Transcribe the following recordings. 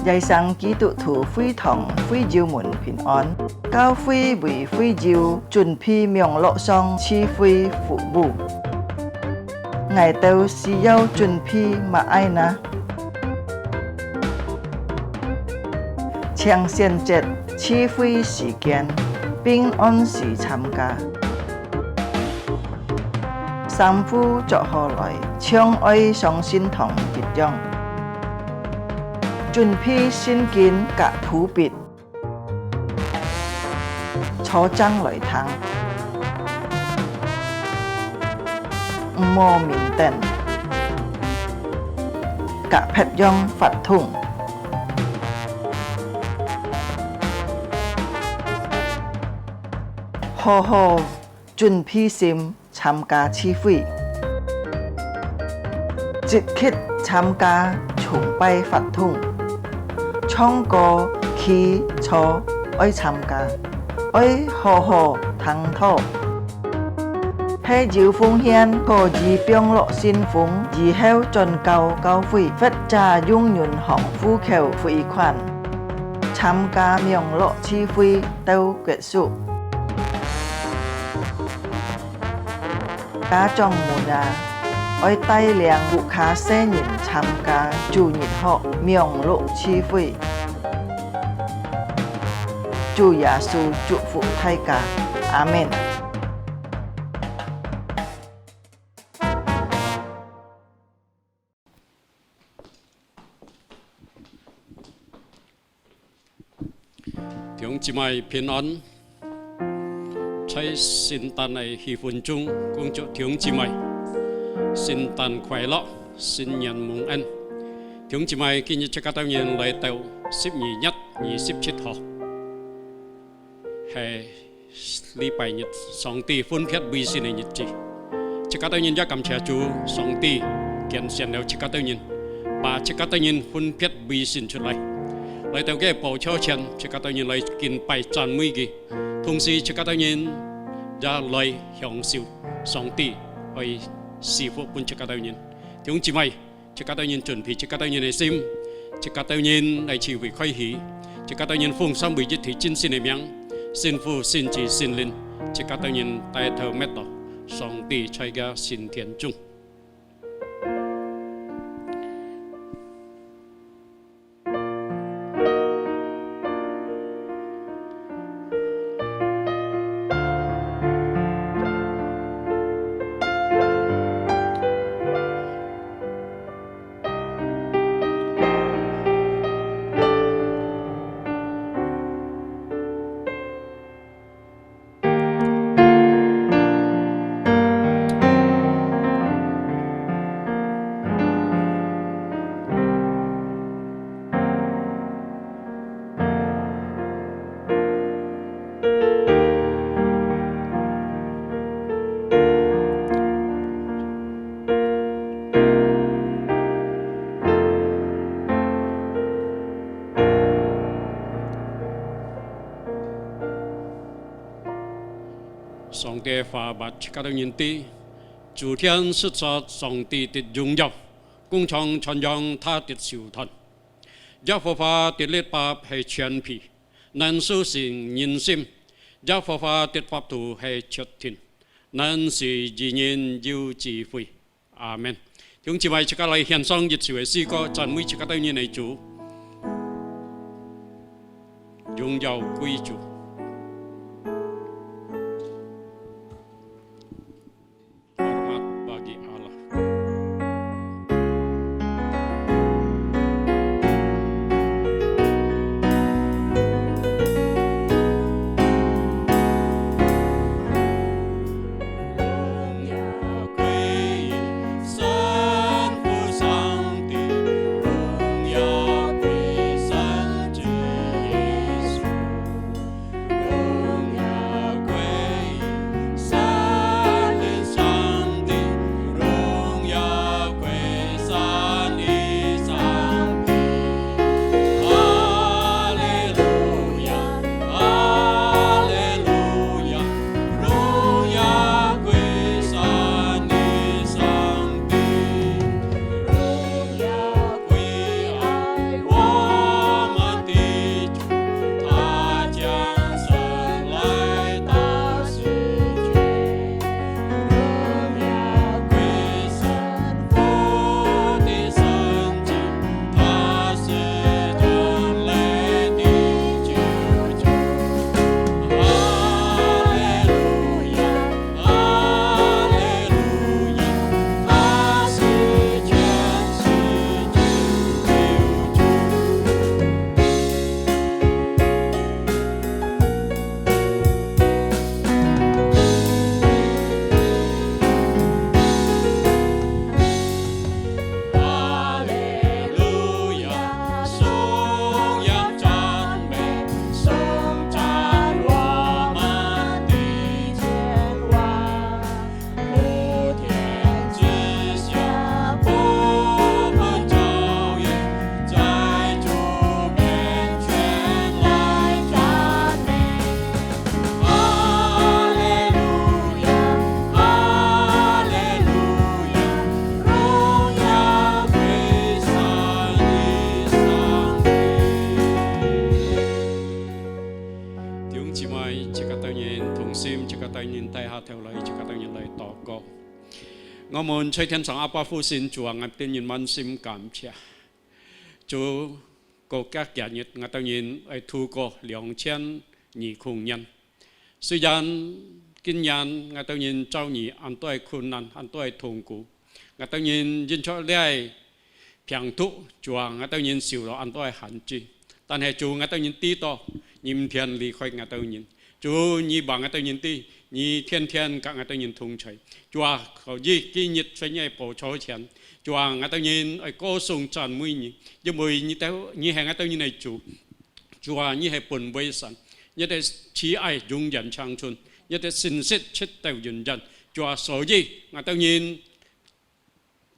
dạy sang基督徒會堂會友們平安，教會為會友準備名錄上賜會服務。ngài đều需要準備乜嘢呢？請選擇賜會時間，並按時參加。三夫作下來，將愛相信同結樣。準備聖經及譜別，初章來聽，唔好面等，及別樣發通，好好準備心參加聚會，積極參加崇拜發通。唱歌、祈禱，愛參加，愛好好聽討。係要奉獻可以並落信奉，以後進教會，或者用銀行戶口匯款。參加名錄聚會到結束。家長們啊，愛帶領顧客新人參加主日學名錄聚會。主耶穌祝福大家，阿們。弟兄姊妹平安，在聖誕嘅氣氛中，恭祝弟兄姊妹聖誕快樂，新年蒙恩。弟兄姊妹，今日這個當然來到12月27號，係禮拜日，上帝分別為聖嘅日子。這個當然也感謝主，上帝揀選了這個當然，把這個當然分別為聖出來。來到嘅寶座前，這個當然來敬拜讚美佢，同時這個當然也來享受上帝去賜福俾這個當然。弟兄姊妹，這個當然準備這個當然嘅心，這個當然嚟聚會開始，這個當然奉上每一條真實嘅名，聖父、聖子、聖靈，這個當然帶頭咩到上帝在嘅聖殿中。上帝發把這個當然地，主天是着上帝的榮耀，共唱傳揚他的手段。耶和華的律法係全備，能蘇醒人心；耶和華的法度係徹天，能使義人有智慧。阿門。弟兄姊妹，這個來獻上熱潮嘅詩歌，讚美這個當然係主，榮耀歸主。我們吹天上阿爸父神主啊，我當然滿心感謝。主國家嘅日，我當然係度過2020年。雖然今年我當然遭遇很多困難，很多痛苦，我當然認出嚟平途，主啊，我當然受到很多限制。但係主，我當然知道明天離開我當然，主你幫我當然知，你天天跟我當然同在。主啊，求你今日在你寶座前，主啊，我當然係歌頌讚美你，因為你係我當然係主，主啊，你係本位神，你係慈愛永遠長存，你係信實出到永遠。主啊，所以我當然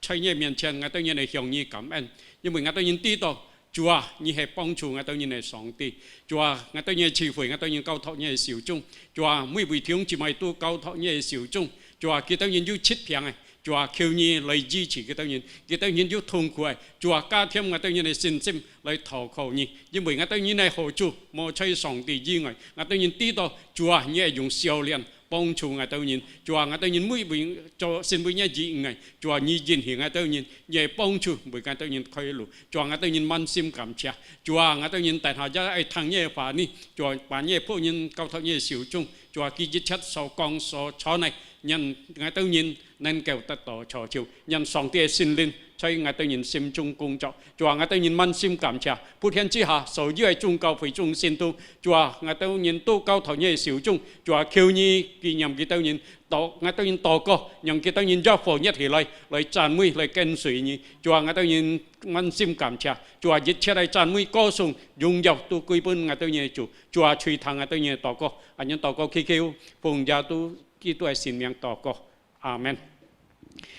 在你面前，我當然係向你感恩，因為我當然知道。主啊，你係幫助我當然係上帝。主啊，我當然係賜福，我當然交託你係小眾。主啊，每位弟兄姊妹都交託你係小眾。主啊，佢當然要切平嘅。主啊，求你來支持佢當然，佢當然要痛苦嘅。主啊，加添我當然係信心來投靠你，因為我當然係何主，冇除上帝以外，我當然知道主啊，你係用笑臉。幫助我當然，主啊，我當然每位做聖每一日愛，主啊，你言行我當然也幫助每個當然開路，主啊，我當然滿心感謝，主啊，我當然大下一愛聽你話呢，主啊，把你僕人交託你手中，主啊，佢一切所講所錯呢，人我當然能夠得到成就，人上帝嘅聖靈在我當然心中工作，主啊，我當然滿心感謝，普天之下所有嘅眾教會眾信徒，主啊，我當然都交託你嘅手中，主啊，求你紀念佢當然我當然禱告，讓佢當然一伙一起來讚美來跟隨你，主啊，我當然滿心感謝，主啊，一切嚟讚美歌頌榮耀都歸本我當然主，主啊，垂聽我當然禱告，俺人禱告祈求，奉耶穌基督嘅聖名禱告，阿門。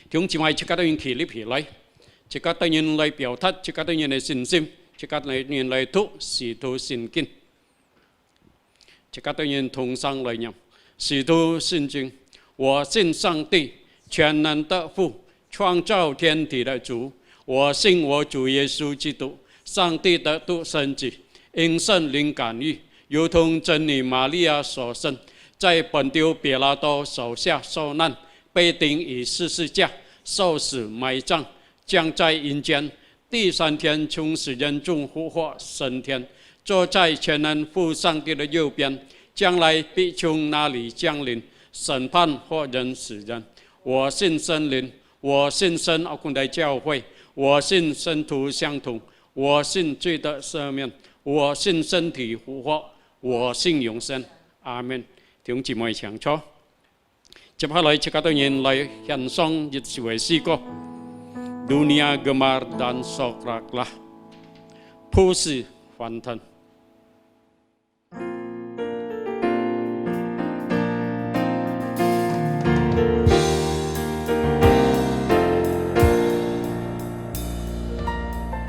弟兄姊妹，即刻當然起立起來。即刻當然來表達，即刻當然來信心，即刻當然來讀使徒信經，即刻當然同聲來念使徒信經。我信上帝全能的父，創造天地的主。我信我主耶穌基督，上帝的獨生子，因聖靈感孕，如同真女瑪利亞所生，在本丟彼拉多手下受難，被釘於十字架，受死埋葬。將在陰間，第三天從死人中復活升天，坐在全能父上帝的右邊，將來必從那裡降臨，審判活人死人。我信聖靈，我信聖奧公的教會，我信聖徒相同，我信罪的赦免，我信身體復活，我信永生。阿門。弟兄姊妹請坐。接下來，即刻當然來獻上一首詩歌。Dunia gemar dan sokraklah, pusi fantan.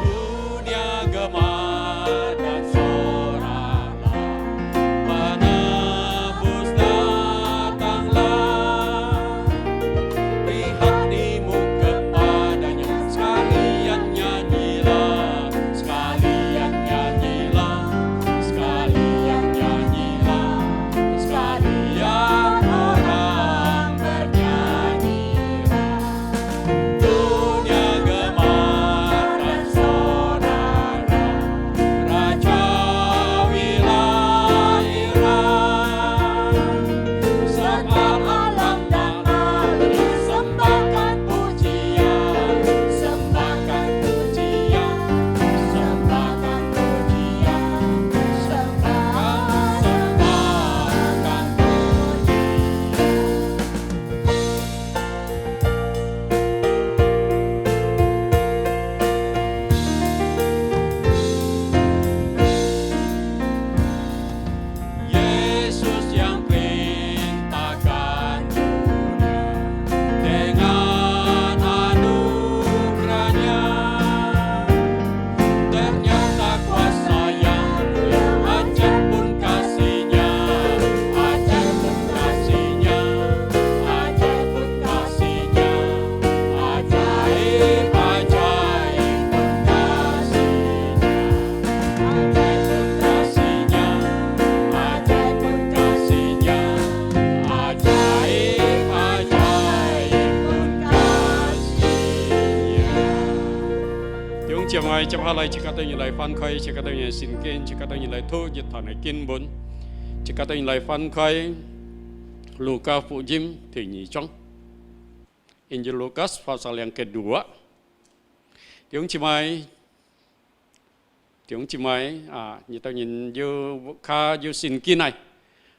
Dunia gemar dan sokraklah, penebus datanglah, lihat di muka sekalian nyanyilah 姐妹接下來，即刻對你來翻開，即刻對你聖經，即刻對你來讀一堂嘅經文，即刻對你來翻開路加福音第2章，Injil Lukas pasal yang kedua. 弟兄姊妹啊，你當然要聖經嚟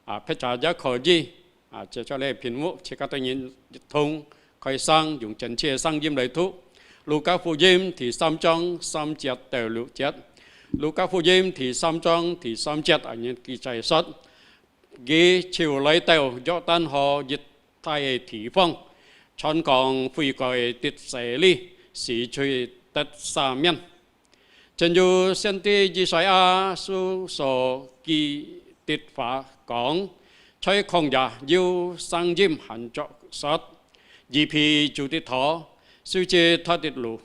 啊，撇查咗可以啊，接下來屏幕，即刻對你通開聲，用正確嘅聲音嚟讀。路加福音第3章3節到6節，路加福音第3章第3節啊，你記載說，佢朝來到約旦河一帶嘅地方，傳講悔改得洗禮，是罪得赦免。正如先知以賽亞書所記的話講，在曠野要聲音喊着說，義披主的頭，修直他的路，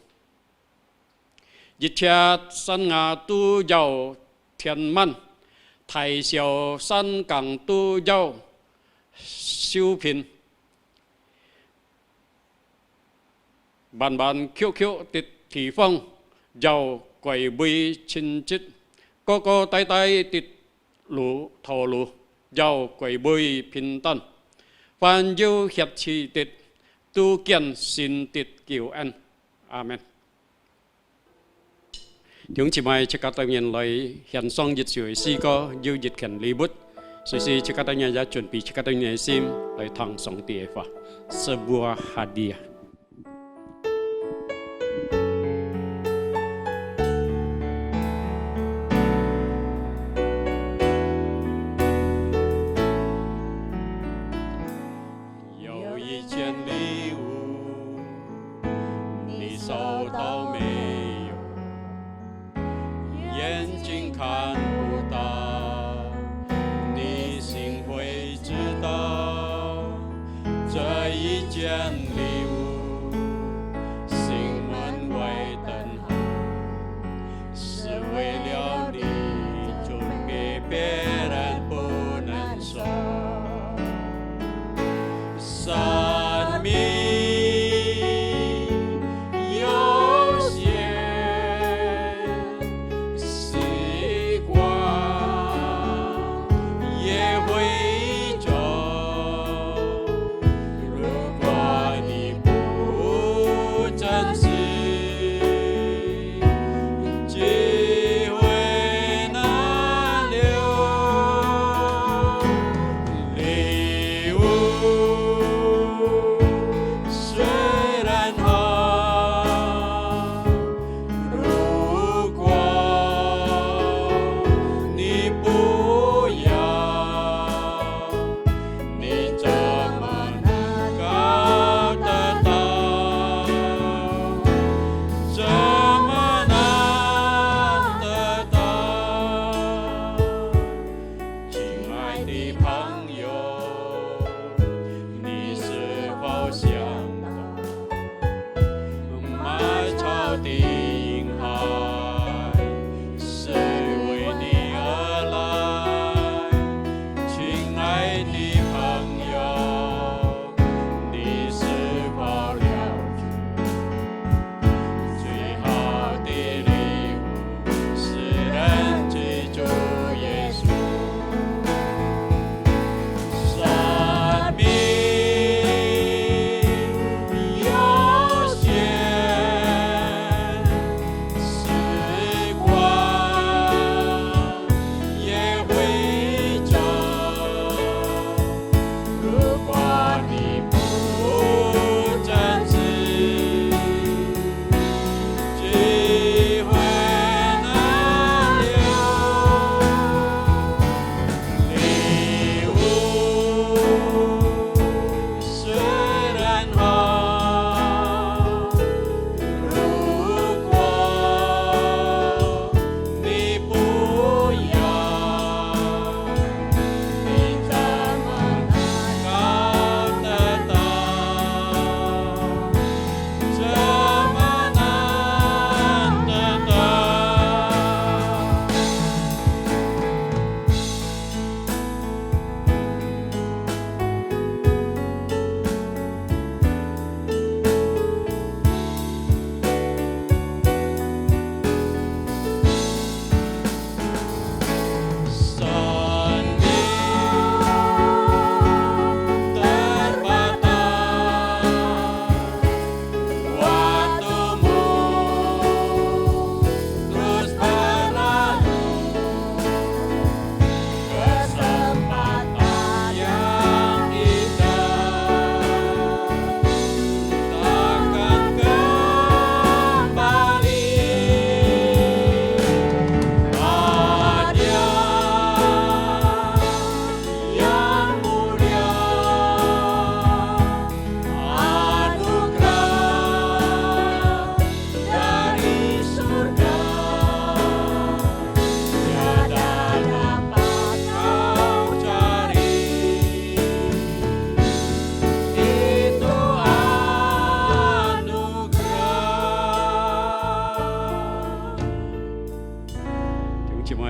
一切山崖都要填滿，大小山崗都要修平，彎彎曲曲的地方要歸為清潔，高高低低的道路要歸為平坦，凡有血氣的都見神的救恩，阿門。弟兄姊妹，即刻當然來獻上一首詩歌，要熱情禮物，所以即刻當然也準備，即刻當然心來唱上帝嘅話，sebuah hadiah。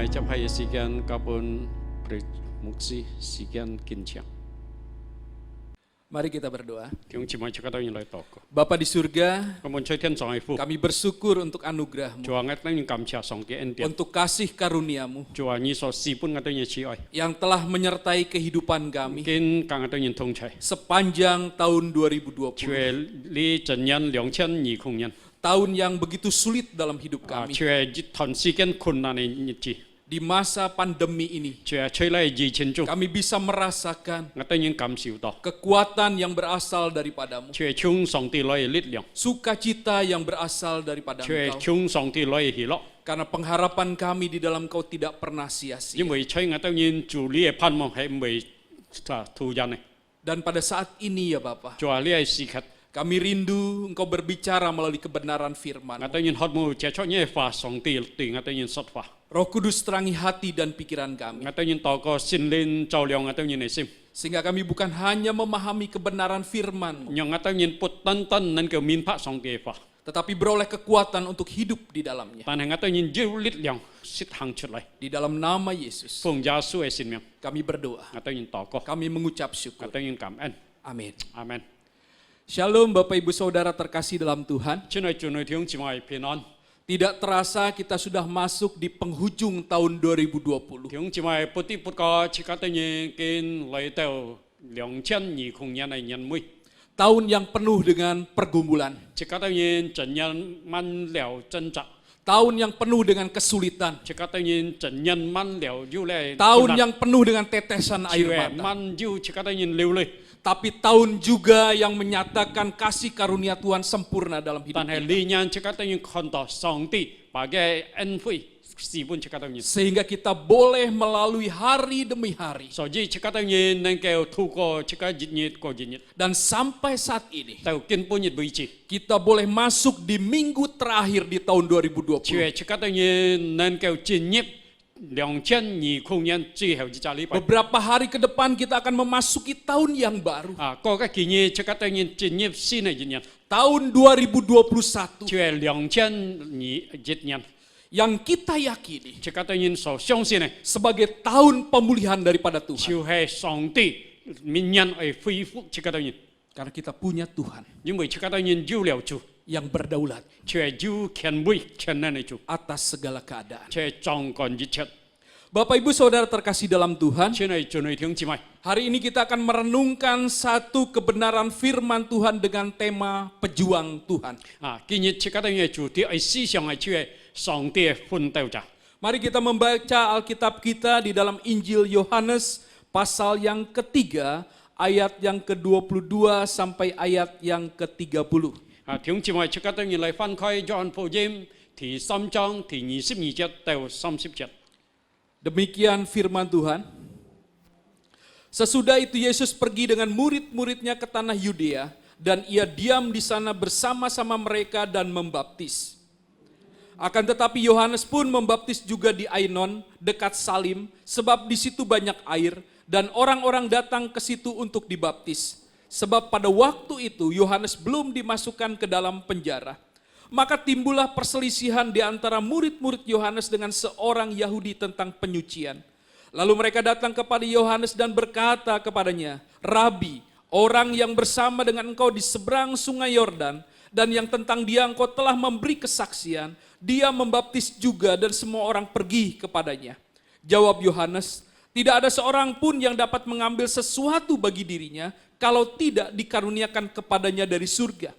mai chấp hay sự kiện kapun mục si sự kiện kinh chang. Mari kita berdoa. Tiung cimai cakap tahu yang lain toko. Bapa di surga, Kamu cai tian song ifu. kami bersyukur untuk anugerah-Mu, Cua ngat nang kam cia song ke entian. untuk kasih karunia-Mu Cua ni so si pun ngat yang cioi. yang telah menyertai kehidupan kami Kin kang ngat yang tong cai. sepanjang tahun 2020. Cua li jenyan 2020 Tahun yang begitu sulit dalam hidup kami. Cua ton si ken kun nane nyici. Di masa pandemi ini, Cua cai lai ji chen chu. kami bisa merasakan Ngat yang kam siu to. kekuatan yang berasal daripadamu, Cua chung song ti lai lit liang. sukacita yang berasal daripada Cua Engkau. chung song ti lai hi lo. Karena pengharapan kami di dalam Kau tidak pernah sia-sia. Nhưng vì chơi ngat yang chu li pan mo hai mei ta tu yan ne. Dan pada saat ini ya Bapa, Cua li ai si khat. kami rindu Engkau berbicara melalui kebenaran firman. Ngat yang hot mo cia chok nye fa song ti ngat yang sot fa. Roh Kudus terangi hati dan pikiran kami, Ngat yang toko sin lin chau liang ngat yang sim. sehingga kami bukan hanya memahami kebenaran firman, Nyong ngat yang put tan nan ke min pa song ti fa. tetapi beroleh kekuatan untuk hidup di dalamnya. Tan ngat yang jiu lit liang sit hang chut lai. Di dalam nama Yesus, Fung ja su e sin miang. kami berdoa, Ngat yang toko. kami mengucap syukur. Ngat yang kam en. Amin. Amen. Shalom Bapak Ibu Saudara terkasih dalam Tuhan. Chunoi tiung cimai pinon. Tidak terasa kita sudah masuk di penghujung tahun 2020. Tiung cimai puti put ko cikat yang kin lai tau 2020年的年尾。 Tahun yang penuh dengan pergumulan. Cikat yang jenyan man liao zenzang. Tahun yang penuh dengan kesulitan. Cikat yang jenyan man liao yu lai. Tahun yang penuh dengan tetesan air Ciwe mata. man yu cikat yang liu lai. Tapi tahun juga yang menyatakan kasih karunia Tuhan sempurna dalam hidup Tan hai kita. li nyan cikat yang konto song ti bagai en fui. Si pun cikat yang. Sehingga kita boleh melalui hari demi hari. So ji cikat yang nang kau tu ko cikat jinyit ko jinyit. Dan sampai saat ini, Tau kin pun yit bici. kita boleh masuk di minggu terakhir di tahun 2020. Ciwe cikat yang nang kau jinyit 2020年最後一個禮拜。 Beberapa hari ke depan kita akan memasuki tahun yang baru. 嗰個建議即刻當然進入新嘅一年， Tahun 2021 就係2021年， yang kita yakini 即刻當然所相信嘅， sebagai tahun pemulihan daripada Tuhan. 就係上帝明年會恢復即刻當然， Karena kita punya Tuhan 因為即刻當然有了主， yang berdaulat 就係有權威權能嘅主， atas segala keadaan. 就係掌管一切。 Bapak Ibu Saudara terkasih dalam Tuhan, 親愛眾弟兄姊妹， hari ini kita akan merenungkan satu kebenaran firman Tuhan dengan tema pejuang Tuhan. 今日即刻當然主題係思想係就係上帝嘅奮鬥者。 Mari kita membaca Alkitab kita di dalam Injil Yohanes pasal yang ketiga, ayat yang ke-22 sampai ayat yang ke-30. 弟兄姊妹，即刻當然嚟翻開約翰福音第3章第22節到30節。 Demikian firman Tuhan. Sesudah itu Yesus pergi dengan murid-muridnya ke tanah Yudea dan ia diam di sana bersama-sama mereka dan membaptis. Akan tetapi Yohanes pun membaptis juga di Ainon dekat Salim sebab di situ banyak air dan orang-orang datang ke situ untuk dibaptis. Sebab pada waktu itu Yohanes belum dimasukkan ke dalam penjara. Maka timbullah perselisihan di antara murid-murid Yohanes dengan seorang Yahudi tentang penyucian. Lalu mereka datang kepada Yohanes dan berkata kepadanya, Rabi, orang yang bersama dengan engkau di seberang sungai Yordan, dan yang tentang dia engkau telah memberi kesaksian, dia membaptis juga dan semua orang pergi kepadanya. Jawab Yohanes, tidak ada seorang pun yang dapat mengambil sesuatu bagi dirinya, kalau tidak dikaruniakan kepadanya dari surga.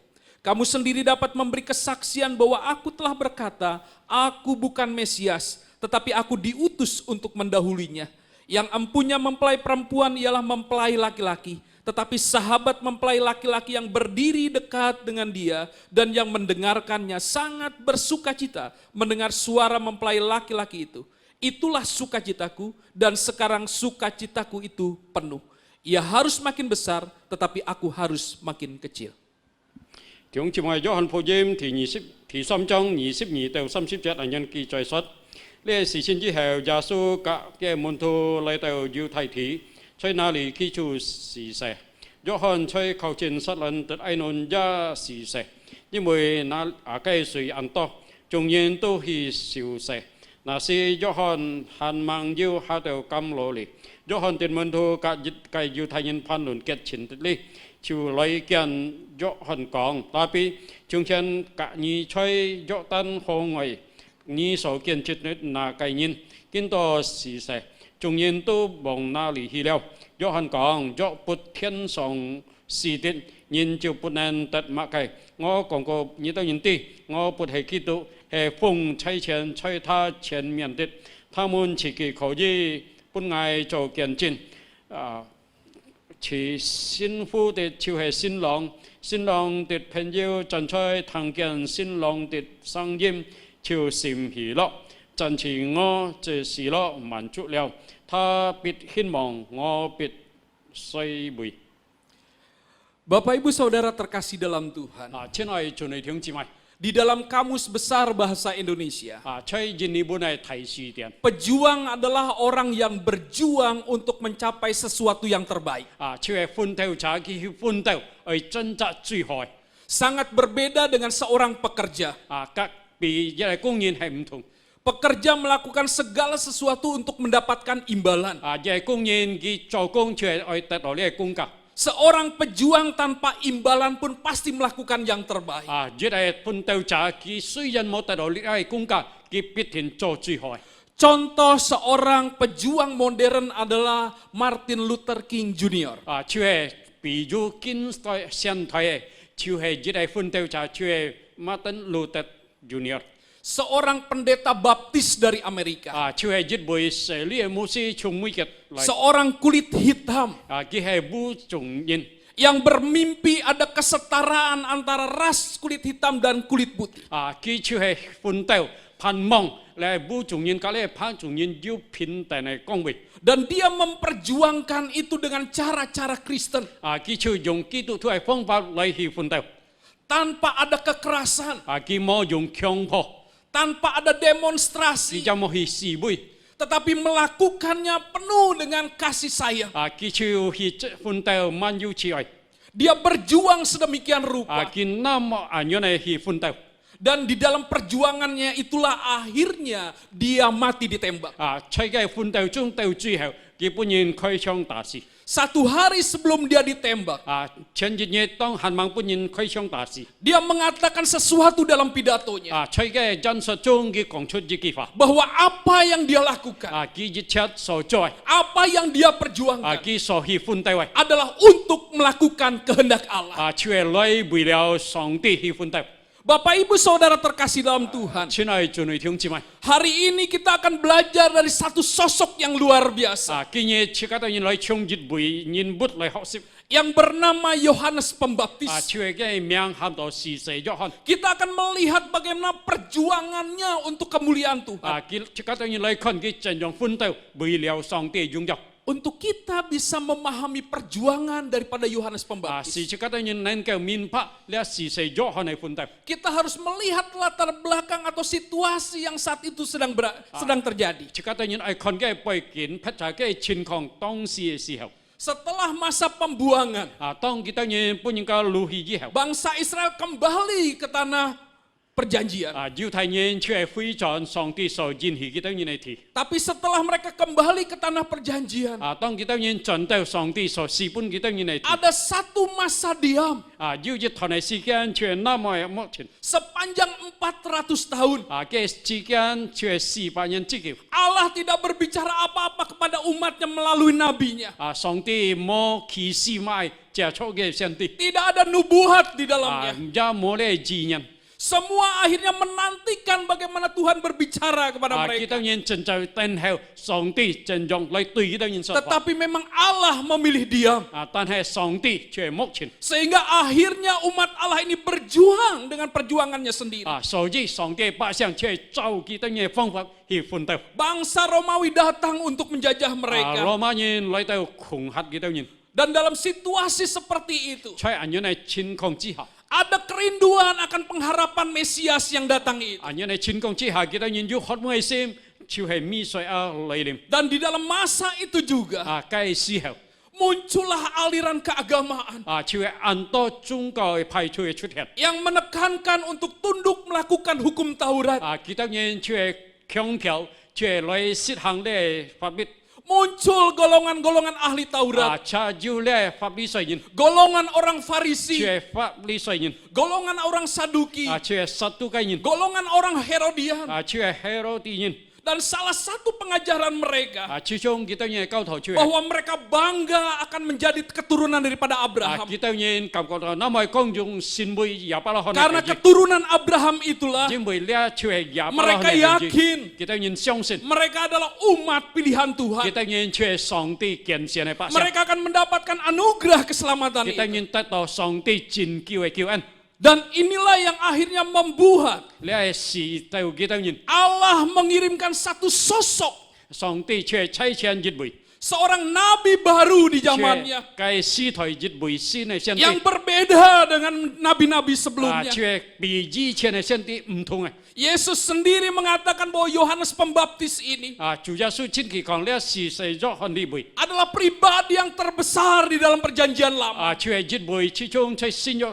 Kamu sendiri dapat memberi kesaksian bahwa aku telah berkata, aku bukan Mesias, tetapi aku diutus untuk mendahulinya. Yang empunya mempelai perempuan ialah mempelai laki-laki, tetapi sahabat mempelai laki-laki yang berdiri dekat dengan dia dan yang mendengarkannya sangat bersukacita mendengar suara mempelai laki-laki itu. Itulah sukacitaku dan sekarang sukacitaku itu penuh. Ia harus makin besar, tetapi aku harus makin kecil. 弟兄姊妹，約翰福音第3章22到30節，人人記載說，呢事情之後，耶穌嘅門徒嚟到猶太地，在那裡記住施洗。約翰在靠近撒冷的愛non也施洗，因為那亞該水很多，眾人都去受洗。那是约翰汉mang yêu hạ đầu cam lô li约翰tiền môn thu cả dịch cái yêu thay nhân phan luận kết chín li chiều lấy kian约翰講tapi chúng chân cả nhị chơi约tan hồ ngồi nhị số kian chít na cái nhân kiến to xì xẻ chúng nhân tu bồng na li hi leo约翰講约bút thiên song xì tin nhân chiều bút nan tật mạ cái ngõ còn có nhị tao nhân ti ngõ bút hệ kí tu hệ phùng chạy chén chạy tha chén miền tết他们自己可以本爱做見證其新婦的就係新郎，新郎的朋友站出聽見新郎的聲音，就心喜樂。真是我這喜樂滿足了，他必希望我必衰微。Bapak Ibu Saudara terkasih dalam Tuhan. 親愛主內弟兄姊妹。 Di dalam Kamus Besar Bahasa Indonesia, pejuang adalah orang yang berjuang untuk mencapai sesuatu yang terbaik. Sangat berbeda dengan seorang pekerja. Pekerja melakukan segala sesuatu untuk mendapatkan imbalan. Seorang pejuang tanpa imbalan pun pasti melakukan yang terbaik. Contoh seorang pejuang modern adalah Martin Luther King Jr. Martin Luther Jr. Seorang pendeta baptis dari Amerika. Seorang kulit hitam yang bermimpi ada kesetaraan antara ras kulit hitam dan kulit putih. Dan dia memperjuangkan itu dengan cara-cara Kristen. Tanpa ada kekerasan. Tanpa ada demonstrasi, tetapi melakukannya penuh dengan kasih sayang. Dia berjuang sedemikian rupa. Dan di dalam perjuangannya itulah akhirnya dia mati ditembak. Satu hari sebelum dia ditembak, dia mengatakan sesuatu dalam pidatonya, bahwa apa yang dia lakukan, apa yang dia perjuangkan, adalah untuk melakukan kehendak Allah. Bapak Ibu Saudara terkasih dalam Tuhan, hari ini kita akan belajar dari satu sosok yang luar biasa, yang bernama Yohanes Pembaptis. Kita akan melihat bagaimana perjuangannya untuk kemuliaan Tuhan. Untuk kita bisa memahami perjuangan daripada Yohanes Pembaptis, kita harus melihat latar belakang atau situasi yang saat itu sedang terjadi. Setelah masa pembuangan, bangsa Israel kembali ke tanah perjanjian. Tapi setelah mereka kembali ke tanah perjanjian, ada satu masa diam sepanjang 400 tahun. Allah tidak berbicara apa-apa kepada umatnya melalui nabinya. Tidak ada nubuat di dalamnya. Semua akhirnya menantikan bagaimana Tuhan berbicara kepada mereka. Tetapi memang Allah memilih diam. Sehingga akhirnya umat Allah ini berjuang dengan perjuangannya sendiri. Bangsa Romawi datang untuk menjajah mereka. Dan dalam situasi seperti itu, ada kerinduan akan pengharapan Mesias yang datang itu. Dan di dalam masa itu juga, muncullah aliran keagamaan yang menekankan untuk tunduk melakukan hukum Taurat. 强调却来实行咧法律 Muncul golongan-golongan ahli Taurat, 查究咧法律水人 golongan orang Farisi, 却法律水人 golongan orang Saduki, 却satu kain golongan orang Herodian. 却 Herodi人 Dan salah satu pengajaran mereka 其中kita nya kau tahu却 bahwa mereka bangga akan menjadi keturunan daripada Abraham. kita nya kam kau nama kong jung sin bui ya pala hon Karena keturunan Abraham itulah jin bui lia却ya pala mereka yakin kita nya xiong sin mereka adalah umat pilihan Tuhan. kita nya却上帝拣选的百姓 Mereka akan mendapatkan anugerah keselamatan kita itu. nya 得到上帝真救的救恩 Dan inilah yang akhirnya membuat 咧是对 kita nya Allah mengirimkan satu sosok, 上帝却差遣一位 seorang nabi baru di 却 zamannya 该使徒一位新的先 yang 帝 berbeda dengan nabi-nabi sebelumnya. 却比以前的先帝唔同的 Yesus sendiri mengatakan bahwa Yohanes Pembaptis ini 主耶稣亲自讲咧是使咗汉呢位 adalah pribadi yang terbesar di dalam perjanjian lama. 却一位其中在新約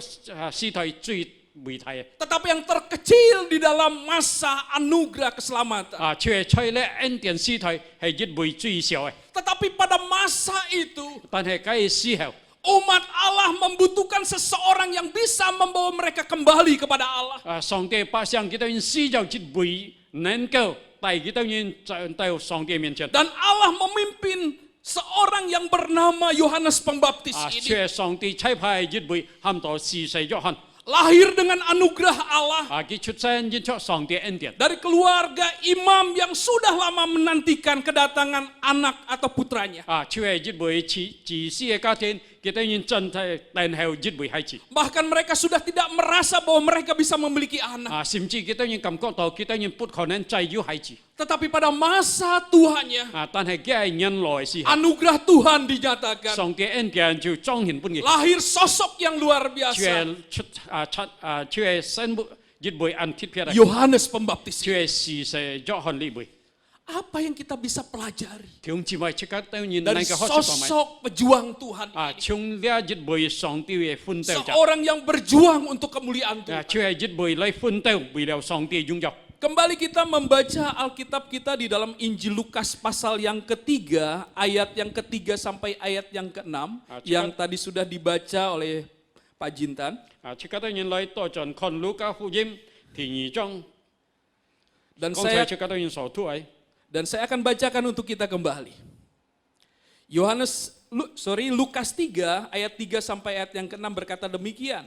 使徒最伟大嘅 Tetapi yang terkecil di dalam masa anugerah keselamatan. 却在咧恩典使徒係一位最小嘅 Tetapi pada masa itu, 但係該時候 umat Allah membutuhkan seseorang yang bisa membawa mereka kembali kepada Allah. 上帝百姓佢哋需要一位能夠帶佢哋到上帝面前 Dan Allah memimpin seorang yang bernama Yohanes Pembaptis ini. 卻上帝差派一位喊到施洗約翰 Lahir dengan anugerah Allah. 佢出生因出上帝恩典 Dari keluarga imam yang sudah lama menantikan kedatangan anak atau putranya. 卻係一位自私嘅家庭佢哋真係等候一位孩子 Bahkan mereka sudah tidak merasa bahwa mereka bisa memiliki anak. 甚至佢哋感覺到佢哋不可能再有孩子 Tetapi pada masa Tuhannya, 但係佢係人來時候 anugerah Tuhan dinyatakan. 上帝恩典就彰顯本嘅 Lahir sosok yang luar 卻 biasa. 出卻係生一位按貼片 Yohanes Pembaptis. 卻係施洗約翰呢位 Apa yang kita bisa pelajari 弟兄姊妹即刻當然 dari 能夠學習到咪 sosok pejuang Tuhan ini? 從呢一位上帝嘅奮鬥者 Seorang yang berjuang untuk kemuliaan Tuhan. 卻係一位嚟奮鬥為了上帝擁有 Kembali kita membaca Alkitab kita di dalam Injil Lukas pasal yang ketiga, ayat yang ketiga sampai ayat yang keenam, yang tadi sudah dibaca oleh Pak Jintan. 即刻當然嚟多陣看路加福音第二章 Dan 剛才 saya 即刻當然所讀嘅 Dan saya akan bacakan untuk kita kembali. Lukas 3 ayat 3 sampai ayat yang ke-6 berkata demikian.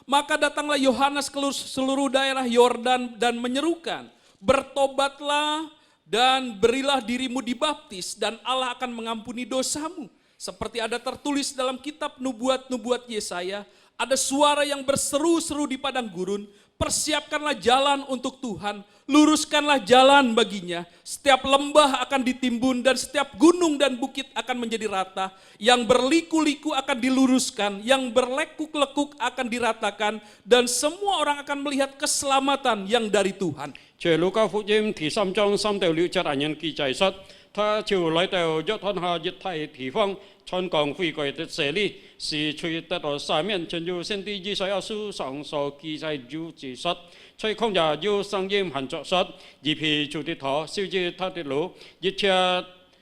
Maka datanglah Yohanes ke seluruh daerah Yordan dan menyerukan, bertobatlah dan berilah dirimu dibaptis dan Allah akan mengampuni dosamu. Seperti ada tertulis dalam kitab nubuat-nubuat Yesaya, ada suara yang berseru-seru di padang gurun, persiapkanlah jalan untuk Tuhan, luruskanlah jalan baginya. Setiap lembah akan ditimbun dan setiap gunung dan bukit akan menjadi rata. Yang berliku-liku akan diluruskan, yang berlekuk-lekuk akan diratakan, dan semua orang akan melihat keselamatan yang dari Tuhan. 在路加福音第3章3到6節按人記載說，他就來到約翰下一帶地方，傳講悔改的洗禮，是取得了赦免，正如先知以賽亞書上所記載如此說。在曠野有聲音喊着說：一匹主的頭，修直他的路，一切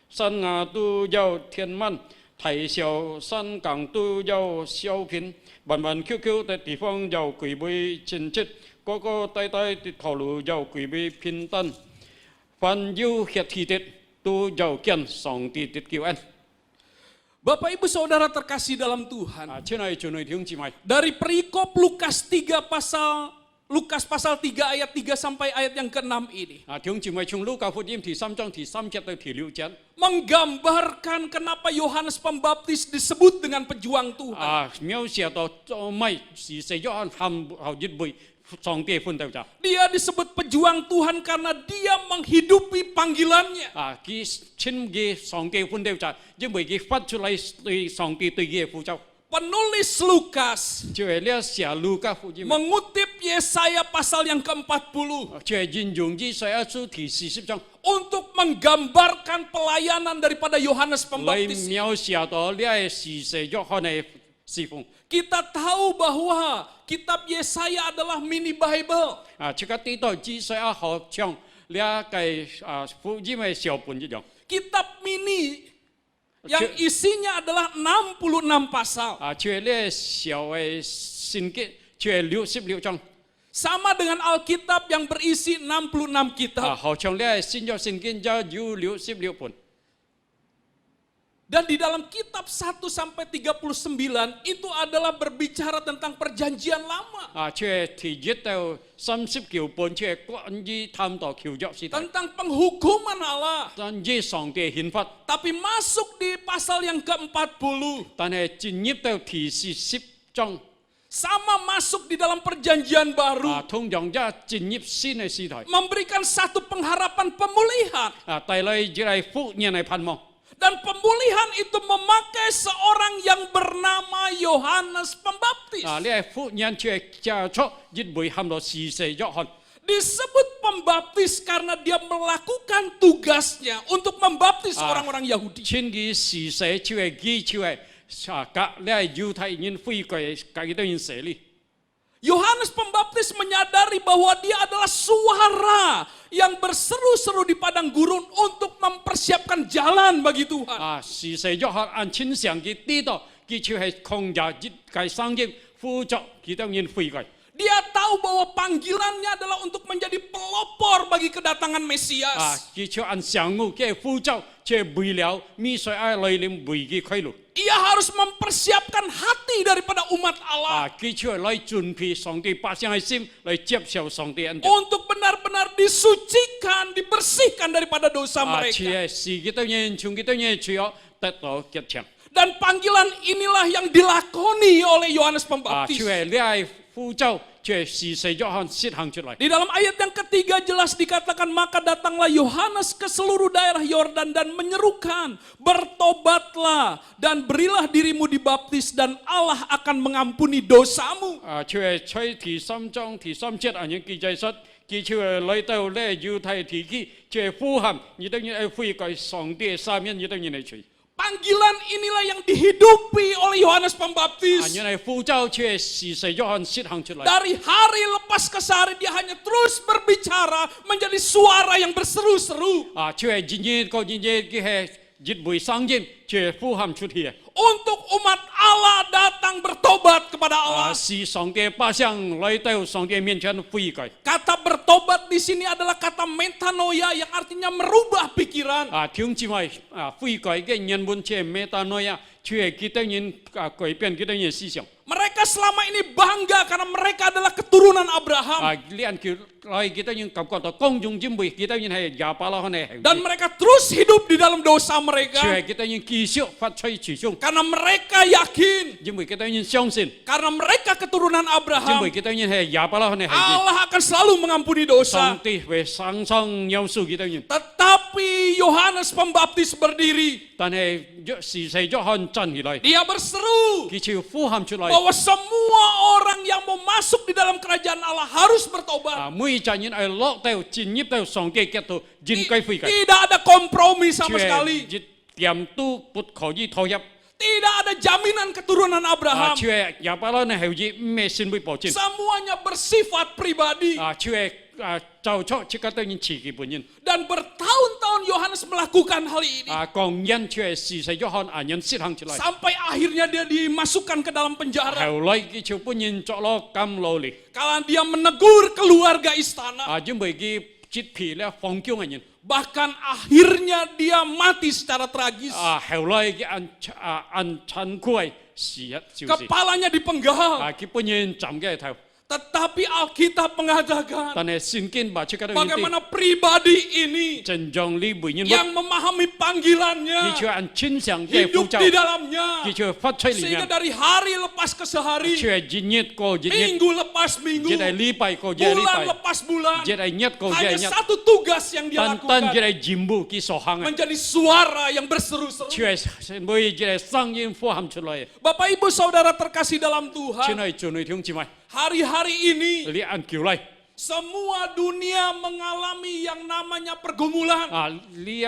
山崖都要填滿，大小山崗都要修平，彎彎曲曲的地方要歸為清潔，高高低低的道路要歸為平坦，凡有血氣的都要見上帝的救恩。 Bapak Ibu Saudara terkasih dalam Tuhan, 親愛的弟兄姊妹， dari perikop Lukas pasal 3 ayat 3 sampai ayat yang ke-6 ini 弟兄姊妹從路加福音第3章第3節到第6節， menggambarkan kenapa Yohanes Pembaptis disebut dengan pejuang Tuhan. 描寫到咪是使約翰喊後一位上帝奮鬥者。 Dia disebut pejuang Tuhan karena dia menghidupi panggilannya. 佢親嘅上帝奮鬥者，因為佢發出嚟對上帝對佢嘅呼召。 Penulis Lukas 就係呢寫路加福音， mengutip Yesaya pasal yang ke-40 就係引用以賽亞書第40章 untuk menggambarkan pelayanan daripada Yohanes 嚟 Pembaptis. 描寫到呢係施洗約翰嘅侍奉。 Kita tahu bahwa kitab Yesaya adalah mini Bible. 即刻呢度以賽亞好像 lia cái phụ gì mà xiao pun chứ dòng Kitab mini yang isinya adalah 66 pasal. chuyện lia xiao ấy xin cái chuyện liệu trong Sama dengan Alkitab yang berisi 66 kitab. họ trong lia xin cái cho liệu pun Dan di dalam kitab 1 sampai 39 itu adalah berbicara tentang perjanjian lama. chuyện thì giết tao xâm xếp kiểu pun chuyện quan gì tham tỏ kiểu dọc gì Tentang penghukuman Allah. tan gì song địa hiến pháp Tapi masuk di pasal yang ke-40. tan này chính nhịp tao thì xếp trong Sama masuk di dalam perjanjian baru. thông dòng ra chính nhịp xin này xí thôi Memberikan satu pengharapan pemulihan. tại đây dưới đây phụ nhà này phan mong Dan pemulihan itu memakai seorang yang bernama Yohanes Pembaptis. lia phụ nhân chuyện cha cho giết bụi ham đó xì xì dọ hòn Disebut pembaptis karena dia melakukan tugasnya untuk membaptis orang-orang Yahudi. trên cái xì xì chuyện ghi chuyện cả lia yêu thay nhân phi cái cái nhìn xế li Yohanes Pembaptis menyadari bahwa dia adalah suara yang berseru-seru di padang gurun untuk mempersiapkan jalan bagi Tuhan. xì xì dọ hòn ăn chín xiang cái tí đó cái chuyện hay không giả giết cái sang nghiệp phụ trợ cái nhìn phi cái Dia tahu bahwa panggilannya adalah untuk menjadi pelopor bagi kedatangan Mesias. cái chuyện ăn xiang ngủ cái phụ trợ chuyện bùi liao mi soi ai lấy lên bùi cái khai lục Ia harus mempersiapkan hati daripada umat Allah cái chuyện lấy chuẩn bị song địa ba xiang sim lấy tiếp theo song địa ăn untuk benar-benar disucikan, dibersihkan daripada dosa mereka. chuyện xì cái tao nhìn chung cái tao nhìn chuyện tết đó kết chẳng Dan panggilan inilah yang dilakoni oleh Yohanes Pembaptis. chuyện lia phụ trợ chuyện xì xì dọ hòn xít hàng chuyện lại Di dalam ayat yang ketiga jelas dikatakan, maka datanglah Yohanes ke seluruh daerah Yordan dan menyerukan, bertobatlah dan berilah dirimu dibaptis dan Allah akan mengampuni dosamu. chuyện chơi thì xăm trong thì xăm chết ở những kỳ giải sách kỳ chuyện lấy tàu lẽ yêu thay thì kỳ chuyện phù hợp như tao như phi cái song địa sa miên như tao như này chuyện Panggilan inilah yang dihidupi oleh Yohanes Pembaptis. như này phụ trợ chuyện xì xì dọ hòn xít hàng chuyện lại Dari hari lepas ke hari dia hanya terus berbicara menjadi suara yang berseru-seru. chuyện gì có gì cái hệ giết bụi sang gì chuyện phù hợp chút hiện Untuk umat Allah datang bertobat kepada Allah. xì song địa ba xiang lấy tàu song địa miền chân phi cái Kata bertobat di sini adalah kata metanoia yang artinya merubah pikiran. thiếu chi mày phi cái nhân buôn chuyện metanoia chuyện kita nhìn cái biến kita nhìn思想Mereka selama ini bangga karena mereka adalah keturunan Abraham. liên kiểu lại kita nhìn cảm quan công dụng chim bụi kita nhìn hay giả ba la này Dan mereka terus hidup di dalam dosa mereka. chuyện kita nhìn kỳ siêu phát chơi chỉ chung Karena mereka yakin. chim bụi kita nhìn xiong xin Karena mereka keturunan chim Abraham. bụi kita nhìn hay giả ba la này Allah akan selalu mengampuni dosa. sang ti về sang sang nhau su kita nhìn Tetapi Yohanes Pembaptis berdiri.但係時勢咗看真起來， Dia berseru 佢就呼喊出來。 bahwa semua orang yang mau masuk di dalam kerajaan Allah harus bertobat. 每陣人係落到進入到上帝嘅度，人歸悔改， Tidak ada kompromi sama sekali. 點都不可以投入。 Tidak ada jaminan keturunan Abraham. 佢係亞伯拉罕後裔咩先會保證？ Semuanya bersifat pribadi. 佢係就出即刻對人自己本人。 Dan bertahun-tahun Yohanes melakukan hal ini. 講人佢係時勢咗看人施行出來。 Sampai akhirnya dia dimasukkan ke dalam penjara. 後來佢就本人作咗咁努力。 Kalau dia menegur keluarga istana. 因為佢接皮咧放驕嘅人。 Bahkan akhirnya dia mati secara tragis. 後來佢按殘酷死一小時。 Kepalanya dipenggal. 佢本人斬嘅頭。 Tetapi Alkitab mengatakan 但係聖經話出嘅 bagaimana pribadi ini 真正呢每人 yang memahami panggilannya, 佢就按親上嘅呼 hidup 召， di dalamnya, 佢就發出嚟 sehingga 嘅， dari hari lepas ke 佢 sehari, 係日日過日日， minggu lepas minggu, 日係禮拜過日係禮 bulan 拜， lepas bulan, 日係日過日 hanya 係日， satu tugas yang dia 單單日 lakukan, 係任務佢所行嘅， menjadi suara yang berseru-seru. 佢係每日係聲音呼喊出來， Bapak Ibu Saudara terkasih dalam 先 Tuhan, 係做你聽姊妹， hari-hari ini 你按叫嚟， Semua dunia mengalami yang namanya pergumulan. 呢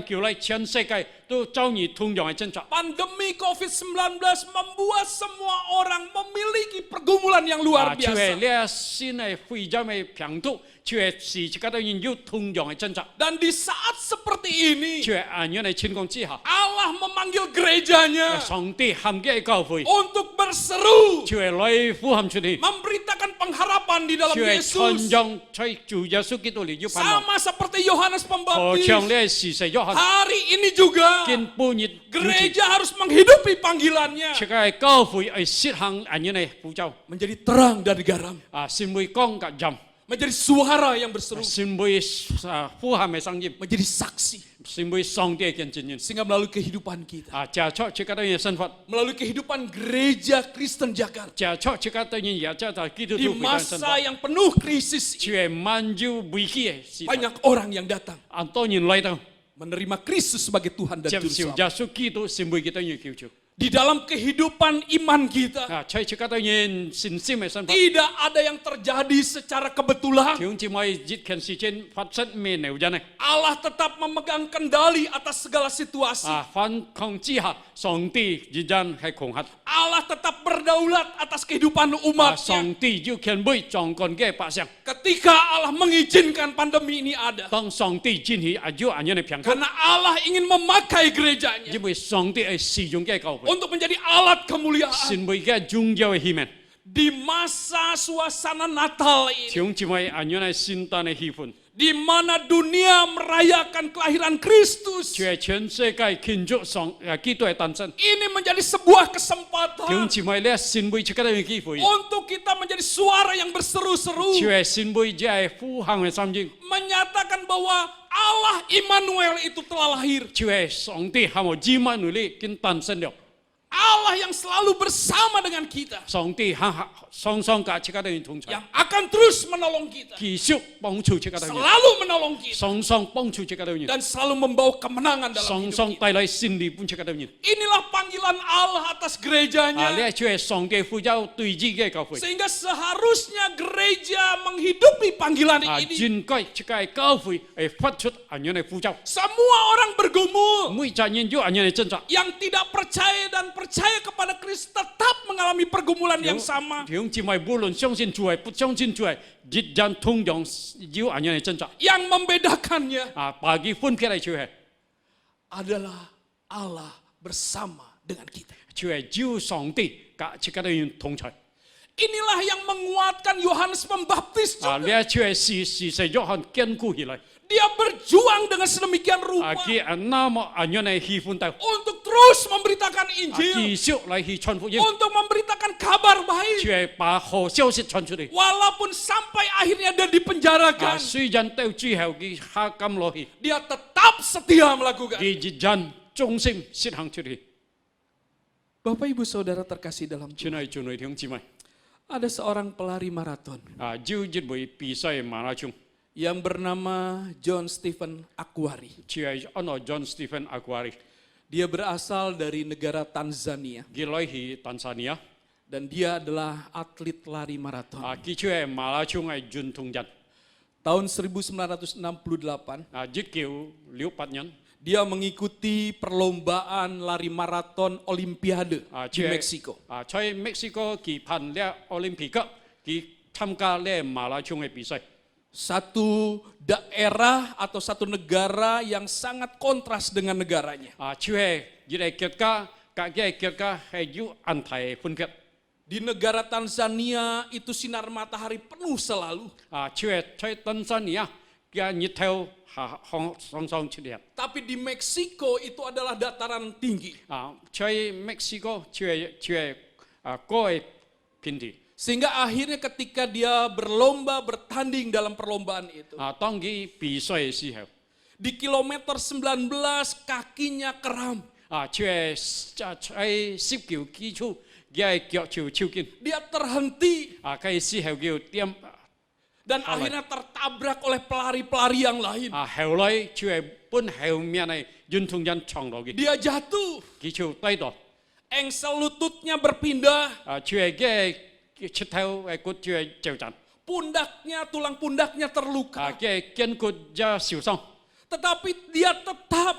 叫嚟全世界都遭遇同樣嘅掙扎。 Pandemi COVID-19 membuat semua orang memiliki pergumulan yang luar 就係 biasa. 呢新嘅非洲嘅病毒，就係時時都要同樣嘅掙扎。 Dan di saat seperti ini, 就係咁樣嘅情況之下， Allah memanggil gerejanya 上帝喊嘅教會， untuk berseru, 就係來呼喊出嚟， memberitakan pengharapan di dalam 就係傳 Yesus. 揚在主耶穌基督嚟要盼望。 Sama seperti Yohanes 何 Pembaptis. 嘗呢時勢約翰 Hari ini juga 見半日如此， gereja harus menghidupi panggilannya. 這個係教會係實行咁樣嘅呼召， Menjadi terang dan garam. 先會講嘅人， Menjadi suara yang berseru. 先會呼喊嘅聲音， Menjadi saksi. 先會上帝嘅見證人。 Sehingga melalui kehidupan kita. 借出這個都要身份， Melalui kehidupan gereja Kristen Jakarta. 借出這個都要也就係基督 Di 徒會嘅身 masa 份。 yang penuh krisis, 就係萬有危機嘅時代， banyak orang yang datang 當然嚟到 menerima Kristus sebagai Tuhan dan 接 Juru 受 Selamat. 耶穌基督，先會嘅都要叫做。 Di dalam kehidupan iman kita, 在這個都要信心嘅身份。 tidak ada yang terjadi secara kebetulan. 兄姊妹，呢件事情發生咩牛人呢？ Allah tetap memegang kendali atas segala situasi. 反抗之下，上帝依然係強核。 Allah tetap berdaulat atas kehidupan umatnya. 上帝要權威掌管嘅百姓。 Ketika Allah mengizinkan pandemi ini ada, 當上帝允許要咁樣嘅平衡， karena Allah ingin memakai gerejanya 因為上帝係使用嘅教會， untuk menjadi alat kemuliaan 成為嘅重要嘅器皿。 di masa suasana Natal ini, 兄姊妹，咁樣嘅聖誕嘅氣氛， di mana dunia merayakan kelahiran Kristus. 就係全世界慶祝基督嘅誕生。 Ini menjadi sebuah 兄 kesempatan 姊妹，呢成為這個嘅機會， untuk kita menjadi suara yang berseru-seru, 就係成為這係呼喊嘅聲音， menyatakan bahwa Allah Immanuel itu telah lahir. 就係上帝喊我以馬內利已經誕生了。 Allah yang selalu bersama dengan kita, 上帝雙雙架這個嘅同在， yang akan terus menolong kita, 繼續幫助這個嘅， selalu menolong kita, 雙雙幫助這個嘅， dan selalu membawa kemenangan dalam 雙 hidup 雙 kita. 帶來勝利本這個嘅。 Inilah panggilan Allah atas gerejanya, 呢就係上帝呼召對自己嘅教會， sehingga seharusnya gereja menghidupi panggilan ini. 應該這個係教會係發出咁樣嘅呼召， Semua orang bergumul, 每個人有咁樣嘅掙扎。 yang tidak percaya dan percaya kepada Kristus tetap mengalami pergumulan yang sama. 兄姊妹，無論相信主係不相信主係，依然同樣有咁樣嘅掙扎。 Yang membedakannya 把佢分別嚟就係 adalah Allah bersama dengan kita. 就係有上帝加這個嘅同在。 Inilah yang menguatkan Yohanes Pembaptis juga. 呢就係事實約翰堅固起來。 Dia berjuang dengan sedemikian rupa 佢那麼咁樣嘅氣氛度， untuk terus memberitakan 繼 Injil, 續嚟去傳福音， untuk memberitakan kabar baik. 就係把好消息傳出嚟。 Walaupun sampai akhirnya dia dipenjarakan, 雖然到最後佢下監落去， dia tetap setia melakukan. 佢依然忠心實行出嚟。 Bapak Ibu Saudara terkasih dalam Tuhan, 親愛的弟兄姊妹， ada seorang pelari maraton 有一位比賽馬拉松， yang bernama John Stephen Akhwari. 就係按照 John Stephen Akhwari， Dia berasal dari negara Tanzania 佢來去坦桑尼亞， dan dia adalah atlet lari maraton. 佢就係馬拉松嘅運動員， Tahun 1968, 1968年， dia mengikuti perlombaan lari maraton Olimpiade di 就係 Meksiko. 在墨西哥舉辦呢奧林匹克，佢參加呢馬拉松嘅比賽。 Satu daerah atau satu negara yang sangat kontras dengan negaranya. 就係呢個國家，各個國家係有安排分別。 Di negara Tanzania itu sinar matahari penuh selalu. 就係在坦桑尼亞嘅日頭上出嚟。 Tapi di Meksiko itu adalah dataran tinggi. 在墨西哥就係高嘅平地。 Sehingga akhirnya ketika dia berlomba bertanding dalam perlombaan itu. 當佢比賽嘅時候， Di kilometer 19 kakinya kram. 就係喺19基礎嘅腳就超緊。 Dia terhenti 佢時候叫點， dan akhirnya tertabrak oleh pelari-pelari yang lain. 後來就係本後面嘅運動員撞落嘅， Dia jatuh. 佢就低到。 Engsel lututnya berpindah. 就係嘅出頭嘅骨就係就震。pundaknya, tulang pundaknya terluka. cái kiên cột ra xỉu xong Tetapi dia tetap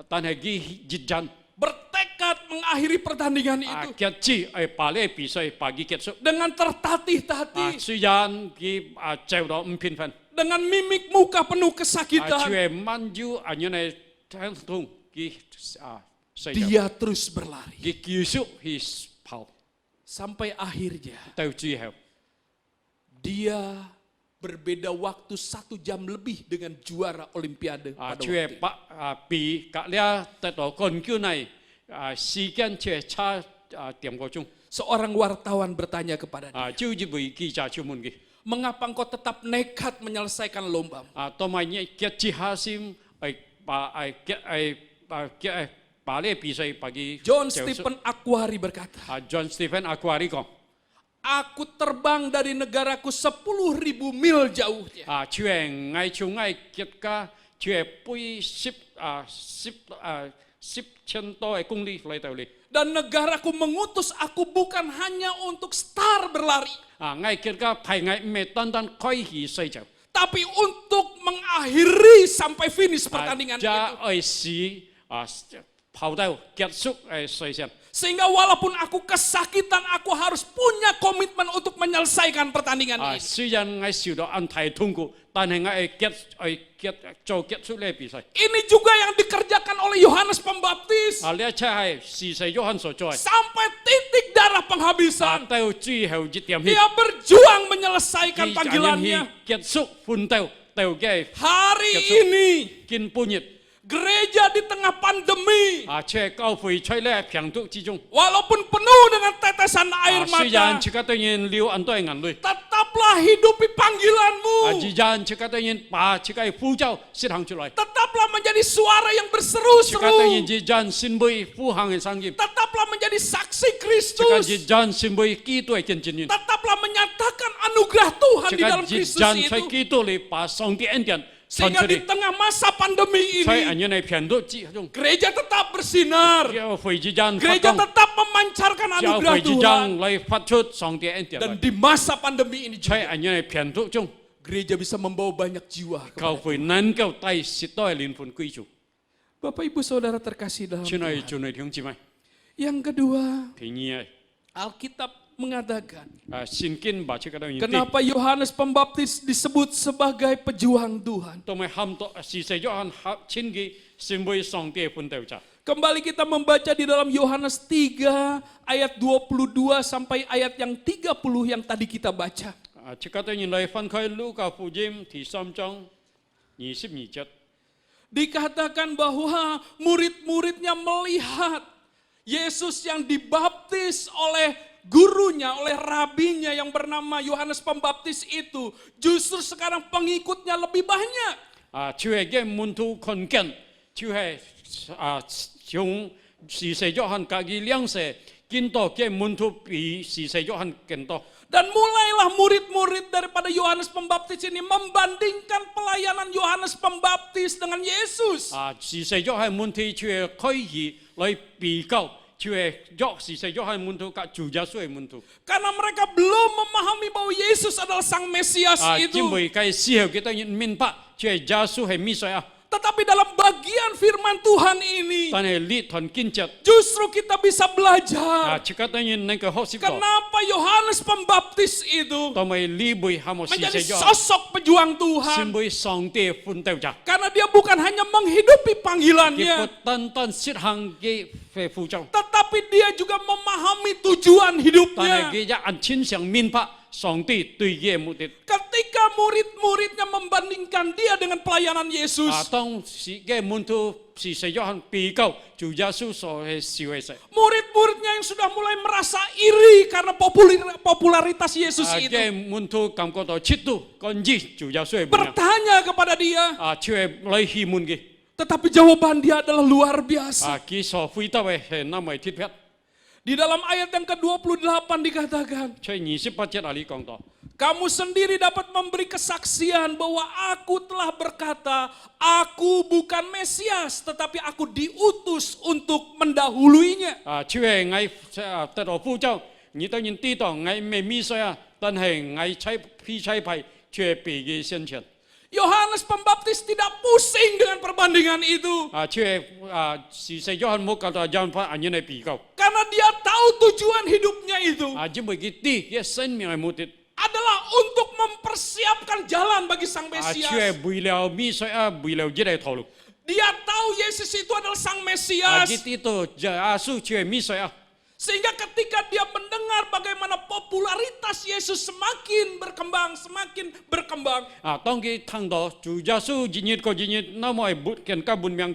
tan hay ghi dịch dần bertekad mengakhiri pertandingan itu. kiết chi ai pa le pi sai pagi kiết su Dengan tertatih-tatih, suy gian ghi treo đó pin phần dengan mimik muka penuh kesakitan, cue manju như này thang thung ghi sai dia terus berlari. ghi kiu su hi pau Sampai akhirnya tao chi heo dia berbeda waktu 1 jam lebih dengan juara Olimpiade pada cue waktu itu. pa pi cả lia tại đó còn kiu này si kian cue cha tiệm có chung Seorang wartawan bertanya kepada dia, chưa gì bị kỳ trả chưa muốn ghi mengapa engkau tetap nekat menyelesaikan lombamu? tôi mày nhảy kiết chi hasim ai pa ai kiết pa le pi sai pagi John Stephen Akwari berkata, John Stephen Akwari kong aku terbang dari negaraku 10.000 mil jauhnya. chuyện ngay chung ngay kiết ca chuyện bui ship chân tôi công đi lấy tàu đi Dan negaraku mengutus aku bukan hanya untuk star berlari, ngay kiết ca phải ngay mẹ tan tan coi hi say chào tapi untuk mengakhiri sampai finish pertandingan ja itu. ai si phao tàu kiết xúc ai say sen Sehingga walaupun aku kesakitan, aku harus punya komitmen untuk menyelesaikan pertandingan ini. suy gian ngay siêu đó ăn thai thung cụ tan hay ngay kiết cho kiết xúc le pi say Ini juga yang dikerjakan oleh Yohanes Pembaptis. lia cha hai si say Johan so choi Sampai titik darah penghabisan, tàu truy heo chỉ tiệm hi dia berjuang menyelesaikan hi panggilannya. kiết xúc phun tàu cái Hari Ketuk. ini, kinh pu nhiệt gereja di tengah pandemi, che cao phơi chơi le phiang tu chi chung walaupun penuh dengan tetesan air suy gian mata, chỉ có tự nhiên liu ăn tôi ngàn lui tetaplah hidupi panggilanmu. chỉ gian chỉ có tự nhiên bà chỉ cái phu châu xin hàng trở lại Tetaplah menjadi suara yang chỉ có tự berseru-seru. nhiên chỉ gian xin bơi phu hàng sang kim Tetaplah menjadi saksi chỉ có Kristus. chỉ gian xin bơi kỹ tuổi kiên trinh nhìn Tetaplah menyatakan anugerah Tuhan chỉ di có dalam chỉ Kristus gian phải itu. kỹ tuổi để bà song cái ân điển chọn Sehingga cho đi di tengah masa pandemi phải ini, anh như này phiền tu chỉ chung gereja tetap bersinar. giao phơi chỉ gian phát Gereja công tetap memancarkan giao anugerah phơi chỉ Tuhan. gian lấy phát xuất song cái ân điển Dan di masa pandemi ini phải juga, anh như này phiền tu chung gereja bisa membawa banyak jiwa. cầu phơi năn cầu tay xịt tôi liên phun quy chủ Bapak Ibu Saudara terkasih dalam chuyện này Tuhan. chuyện này thiong chi mai Yang kedua, thì nhẹ Alkitab mengatakan, xin kinh bà chỉ có đâu nhìn kenapa Yohanes Pembaptis disebut sebagai pejuang Tuhan? tôi mới ham to si se Johan chín cái xin bơi song tie pun teu cha Kembali kita membaca di dalam Yohanes 3 ayat 22 sampai ayat yang 30 yang tadi kita baca. chỉ có tôi nhìn lời phân khơi Luca phụ diêm thì som trong 22 chất Dikatakan bahwa murid-muridnya melihat Yesus yang dibaptis oleh gurunya, oleh rabinya yang bernama Yohanes Pembaptis itu, justru sekarang pengikutnya lebih banyak. chưa cái môn thu con kiến chưa chúng si se Johan cả cái liang se kinh to cái môn thu bị si se Johan kinh to Dan mulailah murid-murid daripada Yohanes Pembaptis ini membandingkan pelayanan Yohanes Pembaptis dengan Yesus. si se Johan môn thi chưa khơi gì lấy bị cao chưa dọc si se Johan môn thu cả chủ gia suy môn thu Karena mereka belum memahami bahwa Yesus adalah Sang Mesias itu. chính bởi cái siêu kita nhìn minh pa chưa gia su hay mi saya Tetapi dalam bagian firman Tuhan ini, tan hay li thon kinh chất justru kita bisa belajar chỉ có tôi nhìn nên cái học sĩ đó kenapa Yohanes Pembaptis itu tôi mới li bui hamo si menjadi se Johan sosok pejuang xin Tuhan. bui song tie pun teu cha Karena dia bukan hanya menghidupi cái panggilannya, bột tan tan siết hàng cái về phụ châu tetapi dia juga memahami tujuan tan hay hidupnya. cái giá ăn chín sang min pa song tie tùy gie mục đích Ketika murid-muridnya membandingkan dia dengan pelayanan Yesus, tông si cái môn thu si se Johan pi cao chủ gia su so hay siêu hay sai murid-muridnya yang sudah mulai merasa iri karena popularitas Yesus itu, cái môn thu cảm có đó chít tu con gì chủ gia su hay bertanya kepada dia, chưa lấy hi môn cái tetapi jawaban dia adalah luar biasa. kí so phui tao hay năm ấy thiết phép Di dalam ayat yang ke-28 dikatakan, chơi 28 chất ali kong to kamu sendiri dapat memberi kesaksian bahwa aku telah berkata, aku bukan Mesias, tetapi aku diutus untuk mendahuluinya. chưa ngay tại đó phu châu 你都人知道我没米水啊，但是我猜牌却比个先前 Yohanes Pembaptis tidak pusing dengan perbandingan itu. 却是谁约翰木教导让法安尼来比较 Karena dia tahu tujuan hidupnya itu 因为佢啲嘅生命嘅目的 adalah untuk mempersiapkan jalan bagi Sang 却 Mesias. 为了米水为了一个头路 Dia tahu Yesus itu adalah Sang 佢 Mesias. 知道耶稣却米水 Sehingga ketika dia mendengar bagaimana popularitas Yesus semakin berkembang, 當佢聽到主耶穌日日那麼見加本命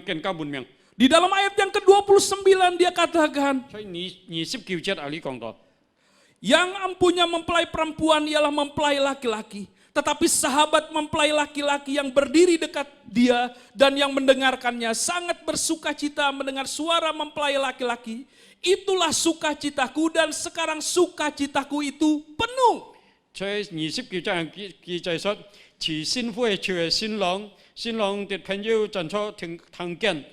di dalam ayat yang ke-29 dia katakan, 所以29節你講到 yang ampunya mempelai perempuan ialah mempelai laki-laki. Tetapi sahabat mempelai laki-laki yang berdiri dekat dia dan yang mendengarkannya sangat bersukacita mendengar suara mempelai laki-laki. Itulah sukacitaku dan sekarang sukacitaku itu penuh. 所以29節記載說，似新婦嘅新郎的朋友站出聽見，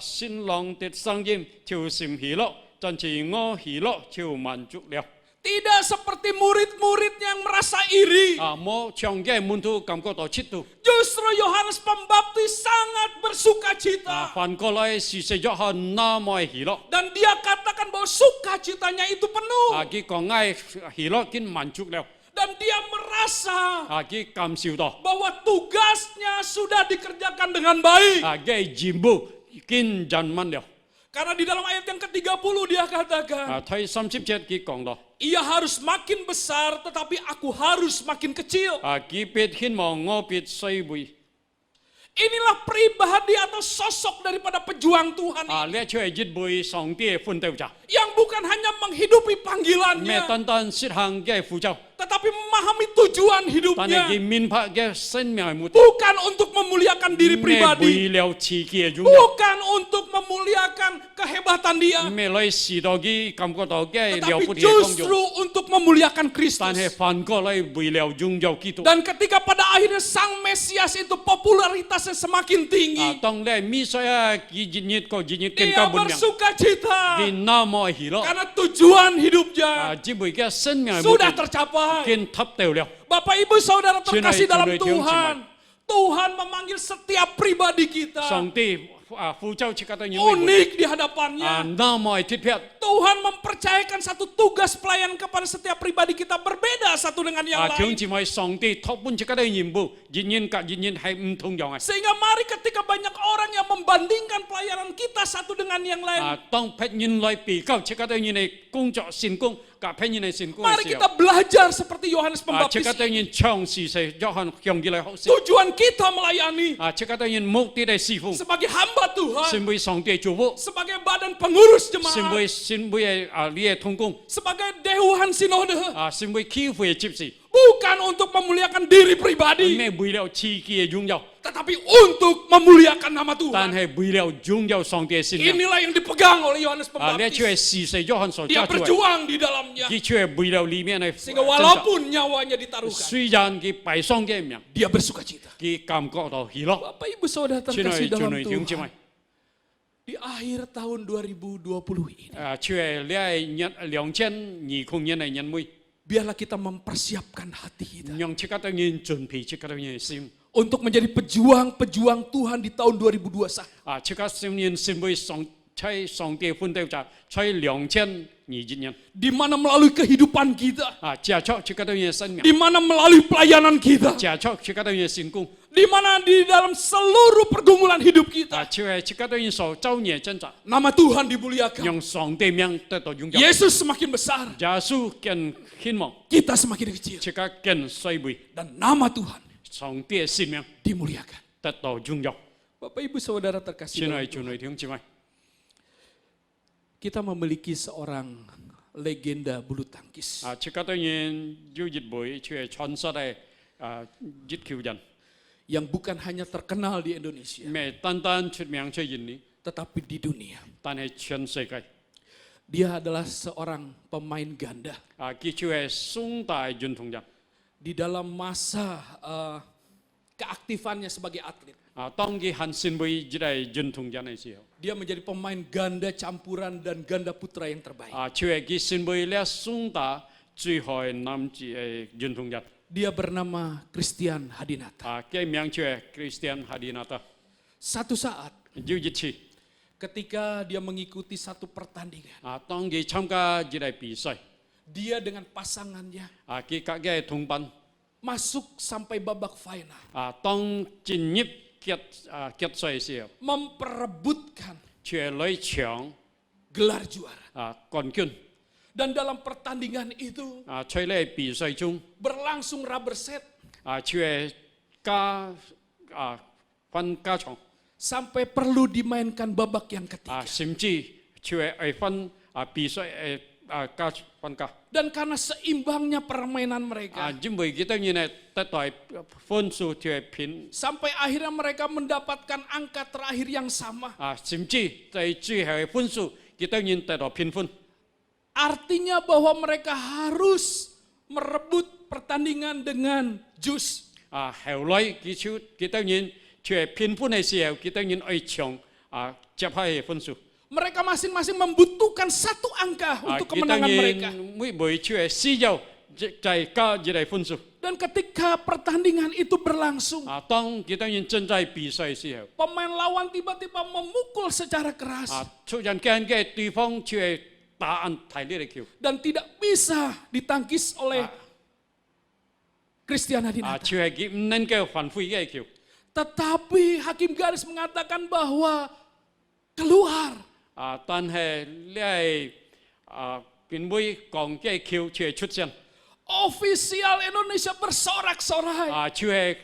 新郎的聲音就甚喜樂，真是我喜樂就滿足了。 Tidak seperti murid-murid yang merasa iri. 冇唱嘅門徒感覺到嫉妒， Justru Yohanes Pembaptis sangat bersukacita. 反過來是約翰那麼喜樂， Dan dia katakan bahwa sukacitanya itu penuh. 佢講愛喜樂已經滿足了， Dan dia merasa 佢感受到。 bahwa tugasnya sudah dikerjakan dengan baik. 嘅任務已經完滿了。 Karena di dalam ayat yang ke-30 dia katakan, 睇30節佢講到， ia harus makin besar tetapi aku harus makin kecil. 佢必希望我必衰微。 Inilah pribadi atau sosok daripada pejuang Tuhan 呢一出係一位上帝嘅奮鬥者， yang bukan hanya menghidupi 咩 panggilannya, 單單實行嘅呼召， tetapi memahami tujuan 但係 hidupnya. 佢明白嘅生命嘅目的， Bukan untuk memuliakan diri 咩 pribadi, 為了自己嘅榮耀， bukan untuk memuliakan kehebatan dia, 咩來使到佢感覺到嘅了 tetapi 不起嘅功 justru 用， untuk memuliakan 但係 Kristus. 反過來為了榮耀基督。 Dan ketika pada akhirnya Sang Mesias itu popularitasnya semakin tinggi, 當你米水佢日日更 dia 加本命， bersukacita 佢那麼喜樂， karena tujuan hidupnya 只為嘅生命嘅目 sudah 的 tercapai. 見達到了。 Bapak Ibu Saudara terkasih dalam Cunai, Tuhan, Tuhan memanggil setiap pribadi kita 上帝呼召切格對你每每 unik di hadapannya. 那麼特別。 Tuhan mempercayakan satu tugas pelayan kepada setiap pribadi kita berbeda satu dengan yang 弟兄 lain. 姊妹，上帝託本切格對任務，人人隔人人係唔同樣嘅。 Sehingga mari ketika banyak orang yang membandingkan pelayanan kita satu dengan yang lain, 當別人來比較切格對人嘅工作成功，隔別人嘅成功 mari 嘅時 kita 候， belajar seperti Yohanes 切 Pembaptis. 格對人長時係約翰向佢嚟學習。 Tujuan kita melayani 切格對人目的係侍奉， sebagai hamba Tuhan, 成為上帝祝福， sebagai badan pengurus 成 jemaat, 為你嘅同工， sebagai dewan sinode, 成為教會嘅執事， bukan untuk memuliakan diri pribadi, 咩為了自己嘅榮耀， tetapi untuk memuliakan nama 但 Tuhan. 係為了榮耀上帝嘅聖名。 Inilah yang dipegang oleh Yohanes 呢一出係 Pembaptis. 事實約翰所 Dia 揸住嘅， berjuang di dalamnya. 呢出係為了裡面嘅 Sehingga walaupun nyawanya ditaruhkan, 雖然佢敗喪嘅命， dia bersukacita. 佢感覺到喜樂。 Bapak Ibu Saudara 親 terkasih 愛弟 dalam 兄姊妹 Tuhan, di akhir tahun 2020 ini, 出嚟呢係2020年嘅年尾， biarlah kita mempersiapkan hati kita 讓切格對人準備切格對人嘅心， untuk menjadi pejuang-pejuang Tuhan di tahun 2021. 切格對人成為上帝奮鬥者，在2020年， Di mana melalui kehidupan kita, 接觸切格對人嘅生命， di mana melalui pelayanan kita, 接觸切格對人嘅成功， di mana di dalam seluruh pergumulan hidup kita, 切格對人所遭遇嘅掙扎， nama Tuhan dimuliakan. 讓上帝名得到榮耀。 Yesus semakin besar, 耶穌更希望 kita semakin kecil, 切格更衰微， dan nama Tuhan 上帝嘅生命 dimuliakan. 得到榮耀。 Bapak Ibu Saudara terkasih, 親 dalam 愛 Tuhan, 弟兄姊妹， kita memiliki seorang legenda bulu tangkis 切格對人有一位出嚟傳說嘅熱球人， yang bukan hanya terkenal di Indonesia, 咩單單出名在印尼， tetapi di dunia. 但係全世界， Dia adalah seorang pemain ganda. 佢出係雙大運動人。 Di dalam masa keaktifannya sebagai atlet. 當佢行善會只係運動人嘅時候， Dia menjadi pemain ganda campuran dan ganda putra yang terbaik. 就係佢善會咧選打最好嘅男子嘅運動人。 Dia bernama Christian Hadinata. 佢名就係 Christian Hadinata。 Satu saat 有一次， ketika dia mengikuti satu pertandingan, 當佢參加呢個比賽， dia dengan pasangannya 佢各嘅同伴， masuk sampai babak final, 當進入決賽嘅時候， memperebutkan 就係來搶 gelar juara. 冠軍。 Dan dalam pertandingan itu 在呢個比賽中， berlangsung rubber set 就係加分加場， sampai perlu dimainkan babak yang ketiga. 甚至就係分比賽加分加。 Dan karena seimbangnya permainan mereka, 因為佢當然係得到分數就係平， sampai akhirnya mereka mendapatkan angka terakhir yang sama. 甚至在最後嘅分數，佢當然得到平分。 Artinya bahwa mereka harus merebut pertandingan dengan jus. 後來佢當然就係平分嘅時候，佢當然愛搶接下嘅分數。 Mereka masing-masing membutuhkan satu angka untuk 佢當 kemenangan 然 mereka. 每就係需要再加呢個分數。 Dan ketika pertandingan itu berlangsung, 當佢當然正在比賽嘅時候， pemain lawan tiba-tiba memukul secara keras 突然間嘅對方就係打安太烈嘅球， dan tidak bisa ditangkis oleh Christian Hadinata. 就係佢唔能夠反悔嘅球。 Tetapi hakim garis mengatakan bahwa keluar. 但係呢係辯會講嘅球就係出現， Ofisial Indonesia bersorak-sorai 就係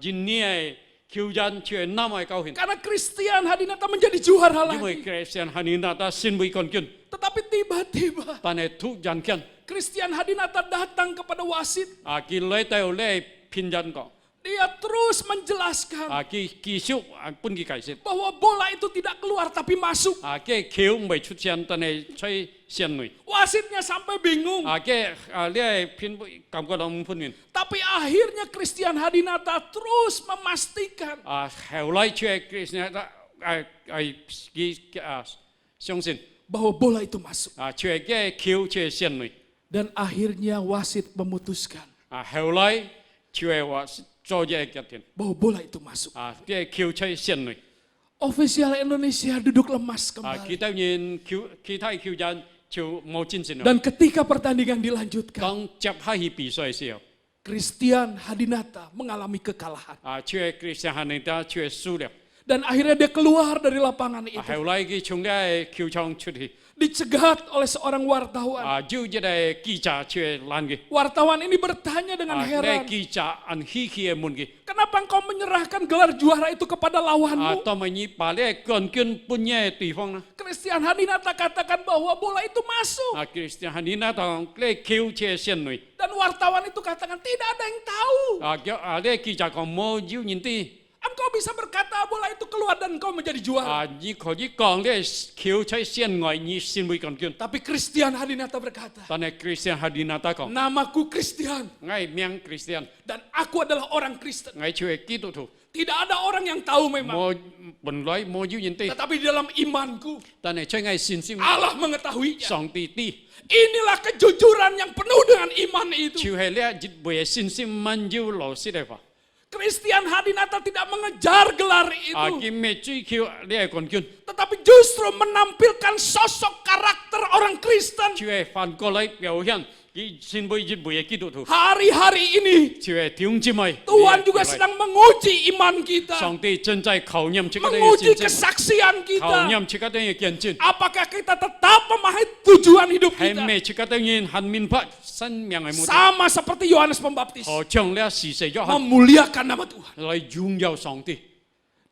印尼嘅球員就係那麼高興， karena Christian Hadinata menjadi juara 因為 lagi. Christian Hadinata 先會冠軍， Tetapi tiba-tiba 但係突然間 Christian Hadinata datang kepada wasit. 佢來到呢騙人講， Dia terus menjelaskan 佢繼續半佢解釋， bahwa bola itu tidak keluar tapi masuk. 嘅球未出現，但係在線內， Wasitnya sampai bingung. 嘅呢係騙會感覺到唔判斷， Tapi akhirnya Christian Hadinata terus memastikan 後來就係 Christian 佢相信。 bahwa bola itu masuk. 就係嘅球就係線內， Dan akhirnya wasit memutuskan 後來就係話做嘢決定， bahwa bola itu masuk. 嘅球在線內， Ofisial Indonesia duduk lemas kembali. 其他球員就冇進行啦。 Dan ketika pertandingan dilanjutkan, 當接下去比賽嘅時候， Christian Hadinata mengalami kekalahan. 就係 Christian Hadinata就係輸了， Dan akhirnya dia keluar dari lapangan itu. 後來佢從呢球場出去， Dicegat oleh seorang wartawan. 就一個記者就係攔佢， Wartawan ini bertanya dengan 呢 heran, 記者按稀奇嘅問佢， kenapa engkau menyerahkan gelar juara itu kepada lawanmu? 當咪你把呢冠軍搬嘅對方啦， Christian Hadinata katakan bahwa bola itu masuk. Christian Hadinata 呢球就係線內。 Dan wartawan itu katakan tidak ada yang tahu. 呢記者講冇要人哋， Engkau bisa berkata bola itu keluar dan engkau menjadi juara. 你可以講呢球在線外你先會冠軍， Tapi Christian Hadinata berkata, 但係 Christian Hadinata 講， namaku Christian 我名 Christian， dan aku adalah orang Kristen. 我就係基督徒， Tidak ada orang yang tahu memang. 冇本來冇要人哋， Tetapi di dalam imanku, 但係在我信心 Allah mengetahuinya. 上帝啲， Inilah kejujuran yang penuh dengan iman itu. 就係呢一為信心滿有老實嘅話， Christian Hadinata tidak mengejar gelar itu. 佢未追求呢個冠軍， Tetapi justru menampilkan sosok karakter orang Kristen. 就係反過來表現佢先會越為基督徒， Hari-hari ini 就係弟兄姊妹， Tuhan juga sedang menguji iman kita. 上帝正在考驗這個嘅 Menguji 信心。 kesaksian 考 kita. 驗這個嘅見證， Apakah kita tetap memahami tujuan hidup 係 kita? 咪這個嘅很明白生命嘅目的？ Sama seperti Yohanes Pembaptis. 何將呢事實約翰 Memuliakan nama Tuhan. 來榮耀上帝。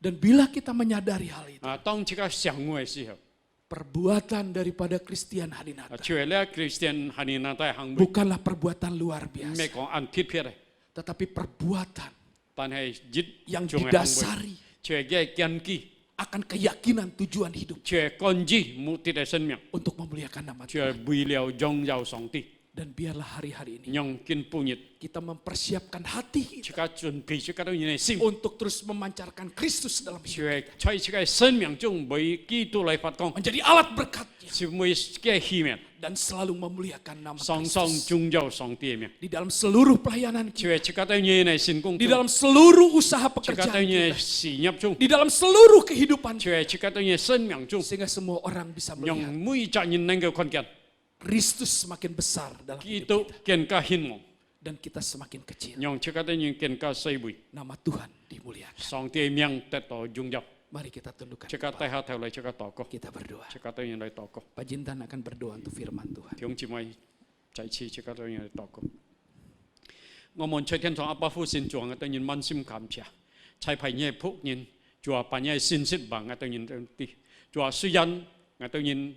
Dan bila kita menyadari hal itu, 當這個想嘅時候， perbuatan daripada Christian Hadinata 除了 Christian Hadinata 行為， bukanlah perbuatan luar 唔 biasa, 係講按貼撇嘅， tetapi perbuatan 但係一 yang 種嘅行為， didasari 除嘅根基， akan keyakinan tujuan hidup 除根基目的嘅生命， untuk memuliakan nama 除 Tuhan. 為了榮耀上帝。Dan biarlah hari-hari ini nhong kin punyit kita mempersiapkan hati kita chika chun pi chika to yin sim untuk terus memancarkan Kristus dalam hidup, chue chai chika sen miang chung boi ki tu lai fat kong menjadi alat berkatnya, si mui ke hi mian dan selalu memuliakan nama song song Kristus chung jau song tie miang di dalam seluruh pelayanan kita, chue chika to yin sin kong di dalam seluruh usaha chika pekerjaan to yin kita, si nyap chung di dalam seluruh kehidupan, chue chika to yin sen miang chung sehingga semua orang bisa nhong melihat mui cha yin nang ge kon kian Kristus semakin besar dalam ki hidup tu kita, ken ka hin mo dan kita semakin kecil. nhong chika to yin ken ka sai bui Nama Tuhan dimuliakan. song tie miang tet to jung jau Mari kita tundukkan chika kepala, tai ha thau lai chika to ko kita berdoa. chika to yin lai to ko Pak Jintan akan berdoa untuk firman Tuhan. tiong chi mai chai chi chika to yin lai to ko ngomon chai thiên thong apa fu sin chuang ta yin man sim kam cha chai phai nye phuk yin chua pa nye sin sit bang ta yin ti chua su yan ta yin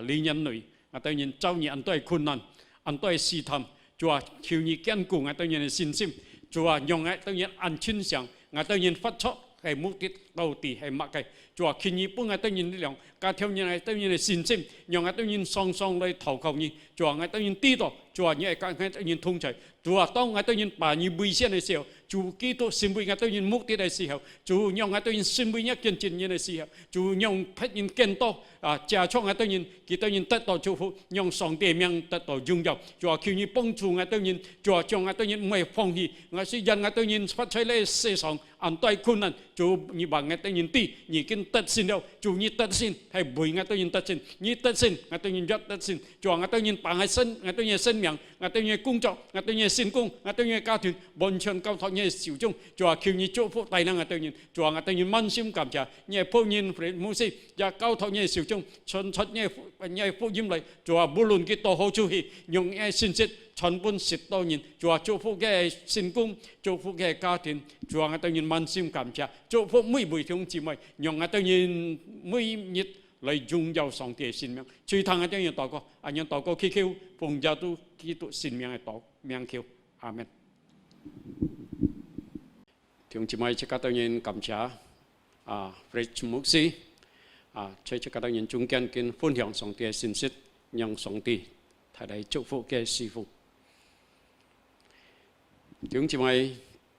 li nhân nui ta yin chau ni an toi kun nan an toi si tham chua khiu ni kian ku ta yin sin sim chua nyong ta yin an chin xiang ta yin phát cho hay mục đích đầu tỷ hay mặc cái chùa khi nhị bưng ngay tới nhìn đi lòng cả theo như này tới nhìn này xin xem nhong ngay tới nhìn song song lấy thầu cầu nhị chùa ngay tới nhìn ti đó chùa như cái ngay tới nhìn thông chạy chùa tông ngay tới nhìn bà như bùi xe này xíu chú kỹ tổ xin bùi ngay tới nhìn mục đích này xíu chú nhong ngay tới nhìn xin bùi nhắc kiên trì như này xíu chú nhong phát nhìn kiên to cha cho ngay tới nhìn kỹ tới nhìn tất tổ chú phụ nhong song tiền miang tất tổ dung dọc chùa khi nhị bưng chú ngay tới nhìn chùa cho ngay tới nhìn mày phong hi ngay sĩ dân ngay tới nhìn phát chơi lấy xe song an toi kun nan chú như bà ngay tới nhìn ti nhị kinh tất xin đâu chú nhị tất xin hay bùi ngay tới nhìn tất xin nhị tất xin ngay tới nhìn rất tất xin chùa ngay tới nhìn bà ngay sân ngay tới nhìn sân miang ngay tới nhìn cung trọng ngay tới nhìn xin cung ngay tới nhìn cao thuyền bon chân cao thọ nhị xỉu chung chùa khi nhị chỗ phụ tài năng ngay tới nhìn chùa ngay tới nhìn man sim cảm trả nhị phụ nhìn phải mu si và cao thọ nhị xỉu chung chân chân nhị phụ yếm lại chùa bu lùn cái tổ hậu chú hi nhung nghe xin chết chọn bún xịt tao nhìn chùa chỗ phụ cái xin cung chỗ phụ cái cao thuyền chùa ngay tới nhìn man sim cảm trả chỗ phụ mũi bùi thiong chỉ mày nhung ngay tới nhìn mũi nhiệt lấy dung dầu song tiền xin miang truy thăng ngay tới nhìn tao có anh nhìn tao có khi kêu phùng gia tu khi tu xin miang tao miang kêu amen thiong chỉ mày chỉ cái tới nhìn cảm trả Fred Muxi chơi chỉ cái tới nhìn trung kiên kiên phun hiong song tiền xin xịt nhung song tiền thay đây chúc phụ cái sư phụ chúng chỉ mày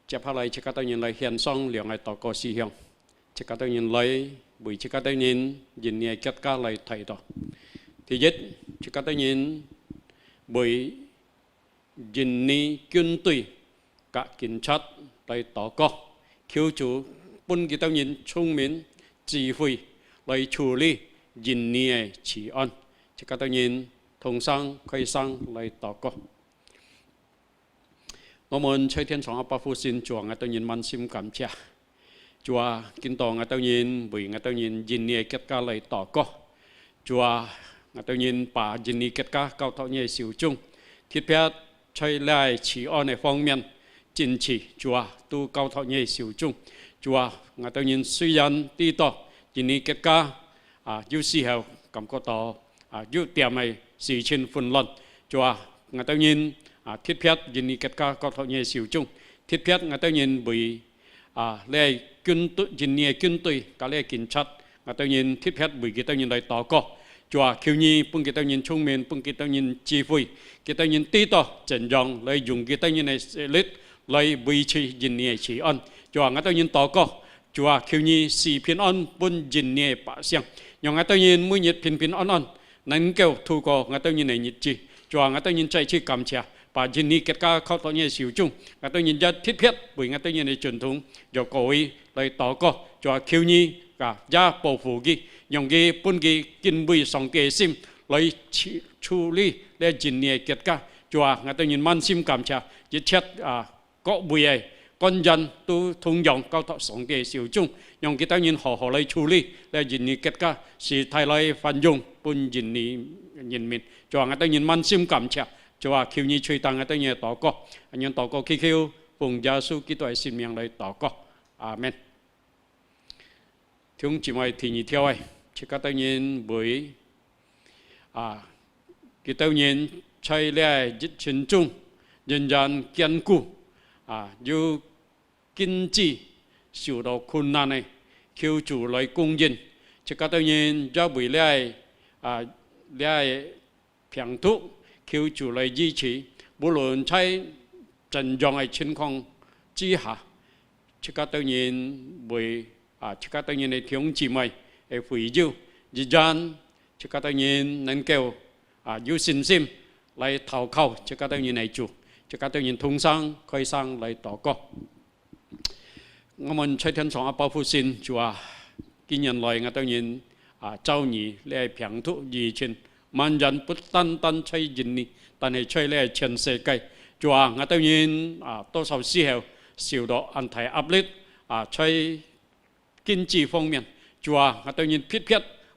chấp hạ lại chỉ cái tới nhìn lại hiện song liệu ngày tao có sư hiong chỉ cái tới nhìn lại buổi chỉ cái tới nhìn nhìn nhẹ kết cả lại thầy đó thì nhất chỉ cái tới nhìn buổi nhìn ni quân tùy cả cảnh sát lại tao có khiêu chủ bún cái tới nhìn聪明智慧来处理nhìn nhẹ trị an chỉ cái tới nhìn同生開生嚟禱告，我們在天上阿爸父先做我當然滿心感謝，做見到我當然為我當然認你結果嚟禱告，做我當然把認你結果交託你手中，特別在來慈愛的方面堅持做都交託你手中，做我當然雖然知道認你結果有時候感覺到有點係事情混亂，就我當然特別認你結果交託你手中，特別我當然為嚟軍隊認你軍隊加嚟警察，我當然特別為佢當然嚟禱告，就話求你幫佢當然聰明，幫佢當然智慧，佢當然知道怎樣嚟用佢當然嘅力嚟維持認你嘅治安，就話我當然禱告，就話求你使平安幫認你嘅百姓，讓我當然每日平平安安。能夠透過我當然嘅日子，就話我當然再次感謝，把認你結果交託你手中，我當然一特別為我當然嘅傳統，由各位嚟禱告，就話求你也保護佢，讓佢本佢敬畏上帝嘅心嚟處理嚟認你嘅結果，就話我當然滿心感謝，一切各位嘅個人都同樣交託上帝嘅手中。用佢當然好好嚟處理，嚟認你結果是帶來繁榮，幫認你人民，就話我當然滿心感謝，就話求你垂聽我當然禱告，我讓禱告祈求奉耶穌基督嘅聖名嚟禱告，阿門。聽姊妹聽一條嘅，即個當然會佢當然在嚟疫情中仍然堅固有經濟。受到困難嘅，求主來供應。即個當然也為了平土，求主來支持，無論在怎樣嘅情況之下，這個當然為這個當然係弟兄姊妹嘅會友，日間這個當然能夠有信心來投靠，這個當然係主，這個當然同聲開聲來禱告。我們在天上報復先主啊，今年來我當然周年嚟平突疫情，萬人不單單在印尼，但係在嚟全世界。主啊，我當然多少時候受到安提壓力在經濟方面，主啊，我當然撇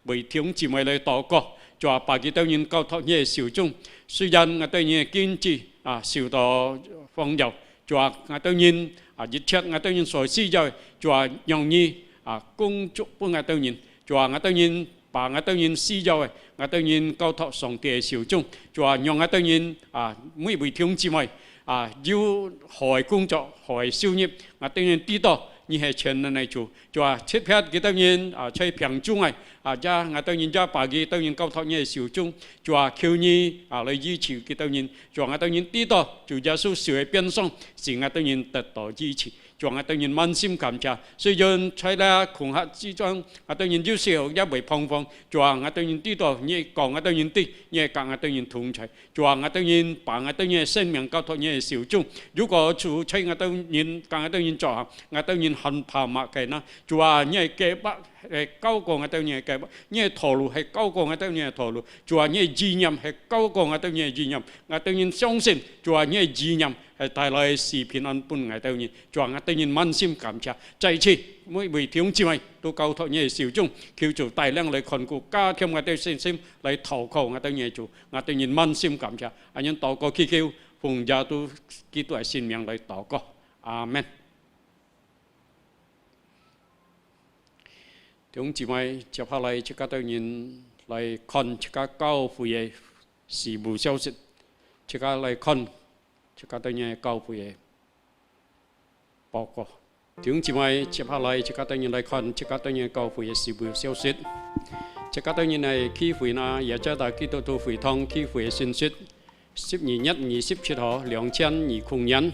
為弟兄姊妹嚟禱告。主啊，把佢當然交託喺手中，雖然我當然經濟受到豐裕，主啊，我當然一切我當然所需要，主啊，讓你工作幫我當然，主啊，我當然把我當然需要嘅，我當然交託上帝嘅手中，主啊，讓我當然每位弟兄姊妹要學工作學收入，我當然知道你係全能嘅主，主啊，切撇佢當然在平中嘅。我當然把佢當然交託你嘅手中，主啊，求你來支持佢當然，主啊，我當然知道主耶穌受嘅鞭傷，是我當然得到支持，主啊，我當然滿心感謝。雖然在那窮客之中，我當然有時候也會彷徨，主啊，我當然知道你講我當然對，你講我當然同在，主啊，我當然把我當然生命交託你嘅手中。如果主催我當然講我當然做，我當然很怕默嘅啦。主啊，你係計劃係高過我當然嘅計劃，你係道路係高過我當然嘅道路。主啊，你係意念係高過我當然嘅意念，我當然相信。主啊，你係意念係帶來是平安本我當然。主啊，我當然滿心感謝。再次每位弟兄姊妹都交託你嘅手中，求主帶領嚟看顧，加添我哋信心嚟投靠我當然主，我當然滿心感謝。阿人禱告祈求，奉耶穌基督嘅聖名嚟禱告，阿門。弟兄姊妹，接下來這個當然來看這個教會嘅事務消息，這個來看這個當然教會嘅報告。弟兄姊妹，接下來這個當然來看這個當然教會嘅事務消息。這個當然係基會啦，耶加達基督徒會堂基會嘅信息，12/1/27號2020年。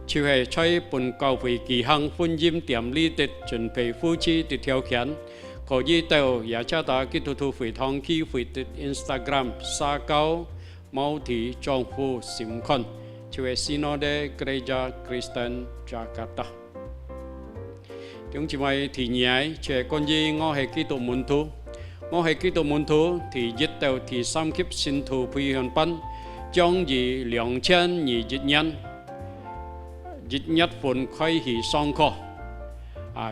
就係在本教會舉行婚姻典禮的準備夫妻的條件，可以到耶加達基督徒會堂基會的 Instagram 社交媒體賬戶尋看，就係 Synode Gereja Kristen Jakarta。弟兄姊妹，第二就係關於我係基督門徒，我係基督門徒第1到第3級信徒培訓班，將於2021年1月份開始上課，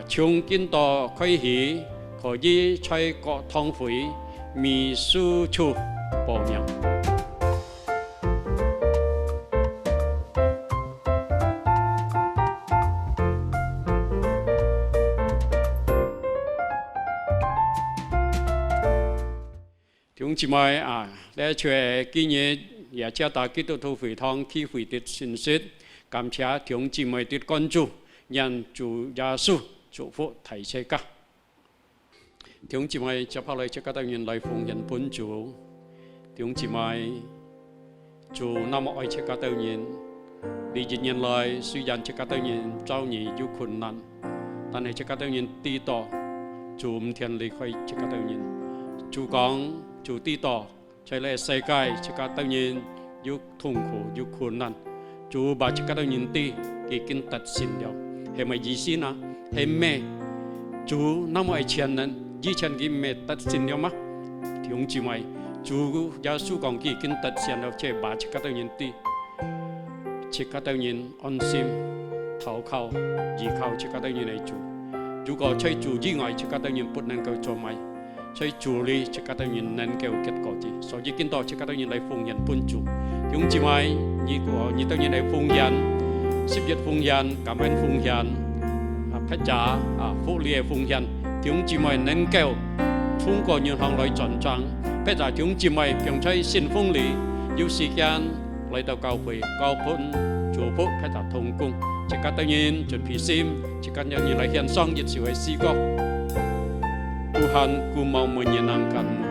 從今到開始可以在各堂會秘書處報名。弟兄姊妹呢就係今日耶加達基督徒會堂基會的信息。感謝弟兄姊妹的關注，讓主耶穌祝福大家。弟兄姊妹，接下來這個當然來奉獻本主。弟兄姊妹，主那麼愛這個當然，歷年來雖然這個當然遭遇有困難，但係這個當然知道主唔天離開這個當然。主講，主知道在呢世界這個當然有痛苦有困難。主把這個當然啲已經達成了，係咪意思呢？係咩？主那麼愛全能，以前佢未達成了嗎？弟兄姊妹，主耶穌講佢已經達成了，即係把這個當然啲，這個當然安心投靠依靠這個當然嚟做。如果在主以外，這個當然不能夠做埋。在主裏，這個當然能夠結果子，所以見到這個當然嚟奉獻本主。弟兄姊妹，你當然嚟奉獻，10月奉獻，感恩奉獻，พระจ๋า福利奉獻。弟兄姊妹能夠通過銀行來轉賬，พระจ๋า弟兄姊妹並在信封裏有時間來到教會，交盤祝福พระจ๋า同工。這個當然準備心，這個當然嚟獻上一小嘅詩歌。Tuhan, ku mau menyenangkan-Mu.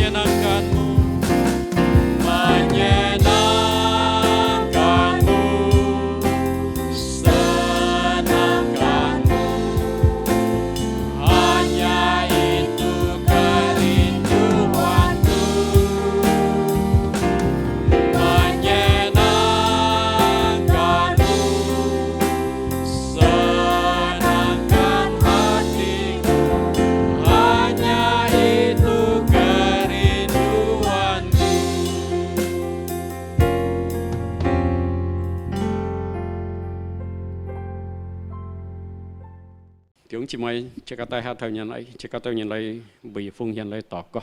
menyenangkanmu, menyenangkanmu, senangkanmu. Hanya itu kerinduanku, menyenangkanmu, senangkan hatiku. Hanya itu kerinduanku. Chúng chị mày chỉ có tay hát theo nhân ấy, chỉ có tôi nhìn lại bị phung hiện lại tỏ có.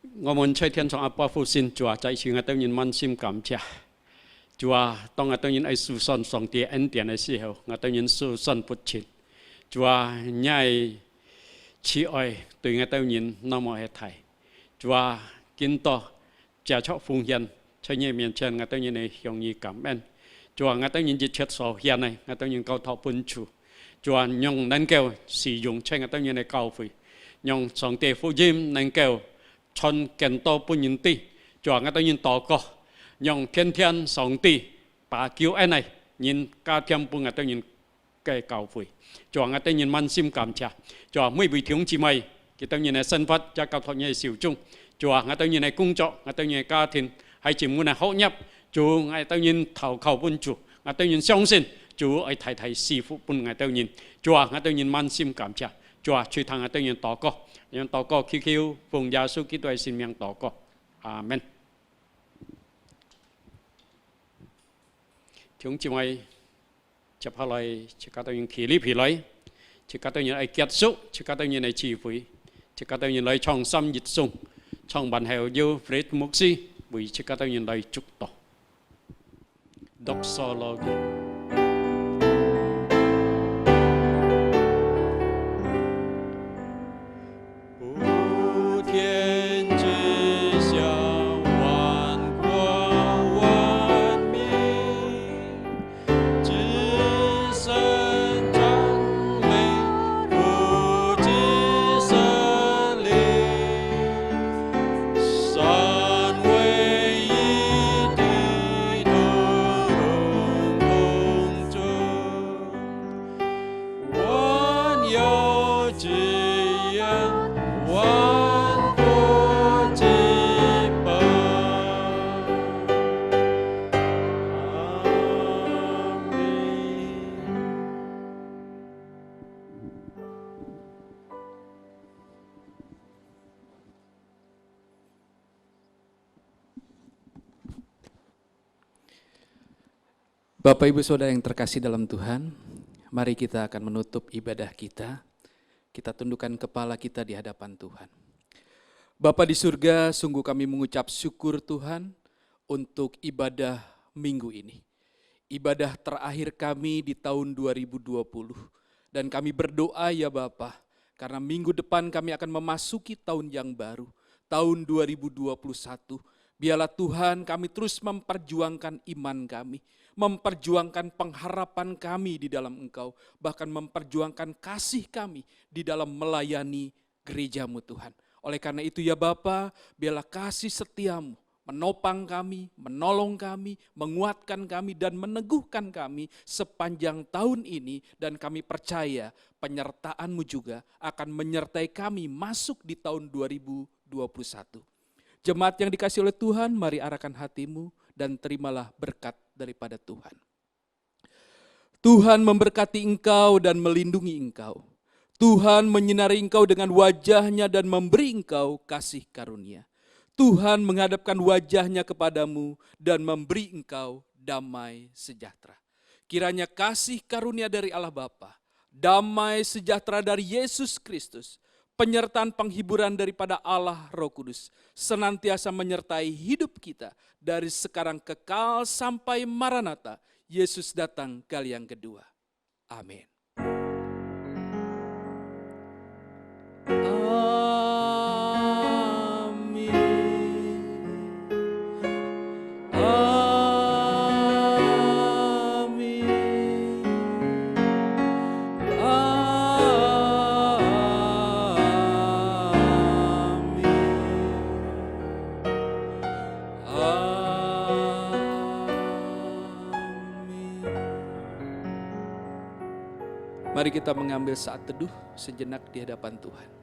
Ngô muốn chơi thiên trong apa phu xin chùa chạy chừng ngay tôi nhìn man sim cảm cha. Chùa tông ngay tôi nhìn ấy su son song tia en tiền ấy xí hậu, ngay tôi nhìn su son bút chín. Chùa nhai chỉ ơi từ ngay tôi nhìn nó mọi hết thảy. Chùa kinh to cha chọ phung hiện chơi nhẹ miền trên ngay tôi nhìn này hiểu nhị cảm ơn. Chùa ngay tôi nhìn dịch chết sầu hiện này ngay tôi nhìn câu thọ bún chủ. Chùa nhung nâng kêu sử dụng trên ngay tôi nhìn này cao phi. Nhung song tia phu diêm nâng kêu chọn kén to bún nhìn ti. Chùa ngay tôi nhìn tỏ có. Nhung thiên thiên song ti bà cứu anh này nhìn ca thiam bún ngay tôi nhìn cái cao phi. Chùa ngay tôi nhìn man sim cảm cha. Chùa mới bị thiếu chỉ mày. Cái tôi nhìn này sân phát cho cao thọ nhảy xỉu chung. Chùa ngay tôi nhìn này cung trọ, ngay tôi nhìn này ca thiên hay chỉ muốn là hậu nhập. Chùa ngay tôi nhìn thảo khẩu bún chủ. Ngay tôi nhìn相信 Chúa ấy thầy thầy sư phụ bún ngay tôi nhìn. Chùa ngay tôi nhìn man sim cảm cha. Chùa truy thằng ngay tôi nhìn tỏ có. Nhưng tỏ có khi khiêu phùng gia sư ký tuệ xin miệng tỏ có. Amen. Chúng chị mày chấp hạ lại chỉ có tôi nhìn khí lý phí lấy. Chỉ có tôi nhìn ấy kết xúc. Chỉ có tôi nhìn ấy chỉ phí. Chỉ có tôi nhìn lấy trong xăm dịch sung. Trong bản hèo yêu Fred Mục Sĩ. Vì chỉ có tôi nhìn lấy chúc tỏ. Doxology. 天之下，万国万民，至圣长美，不知圣灵，三位一体，同荣共尊，万有之源，万国之本。阿门。Bapak Ibu Saudara yang terkasih dalam Tuhan, mari kita akan menutup ibadah kita. Kita tundukkan kepala kita di hadapan Tuhan. Bapa di surga, sungguh kami mengucap syukur Tuhan untuk ibadah minggu ini. Ibadah terakhir kami di tahun 2020. Dan kami berdoa ya Bapa, karena minggu depan kami akan memasuki tahun yang baru, tahun 2021. Biarlah Tuhan kami terus memperjuangkan iman kami, memperjuangkan pengharapan kami di dalam Engkau, bahkan memperjuangkan kasih kami di dalam melayani gereja-Mu Tuhan. Oleh karena itu ya Bapa, biarlah kasih setiamu menopang kami, menolong kami, menguatkan kami, dan meneguhkan kami sepanjang tahun ini. Dan kami percaya penyertaan-Mu juga akan menyertai kami masuk di tahun 2021. Jemaat yang dikasihi oleh Tuhan, mari arahkan hatimu dan terimalah berkat daripada Tuhan. Tuhan memberkati engkau dan melindungi engkau. Tuhan menyinari engkau dengan wajahnya dan memberi engkau kasih karunia. Tuhan menghadapkan wajahnya kepadamu dan memberi engkau damai sejahtera. Kiranya kasih karunia dari Allah Bapa, damai sejahtera dari Yesus Kristus, penyertaan penghiburan daripada Allah Roh Kudus senantiasa menyertai hidup kita dari sekarang kekal sampai Maranatha, Yesus datang kali yang kedua. Amin. Amin. Mari kita mengambil saat teduh sejenak di hadapan Tuhan.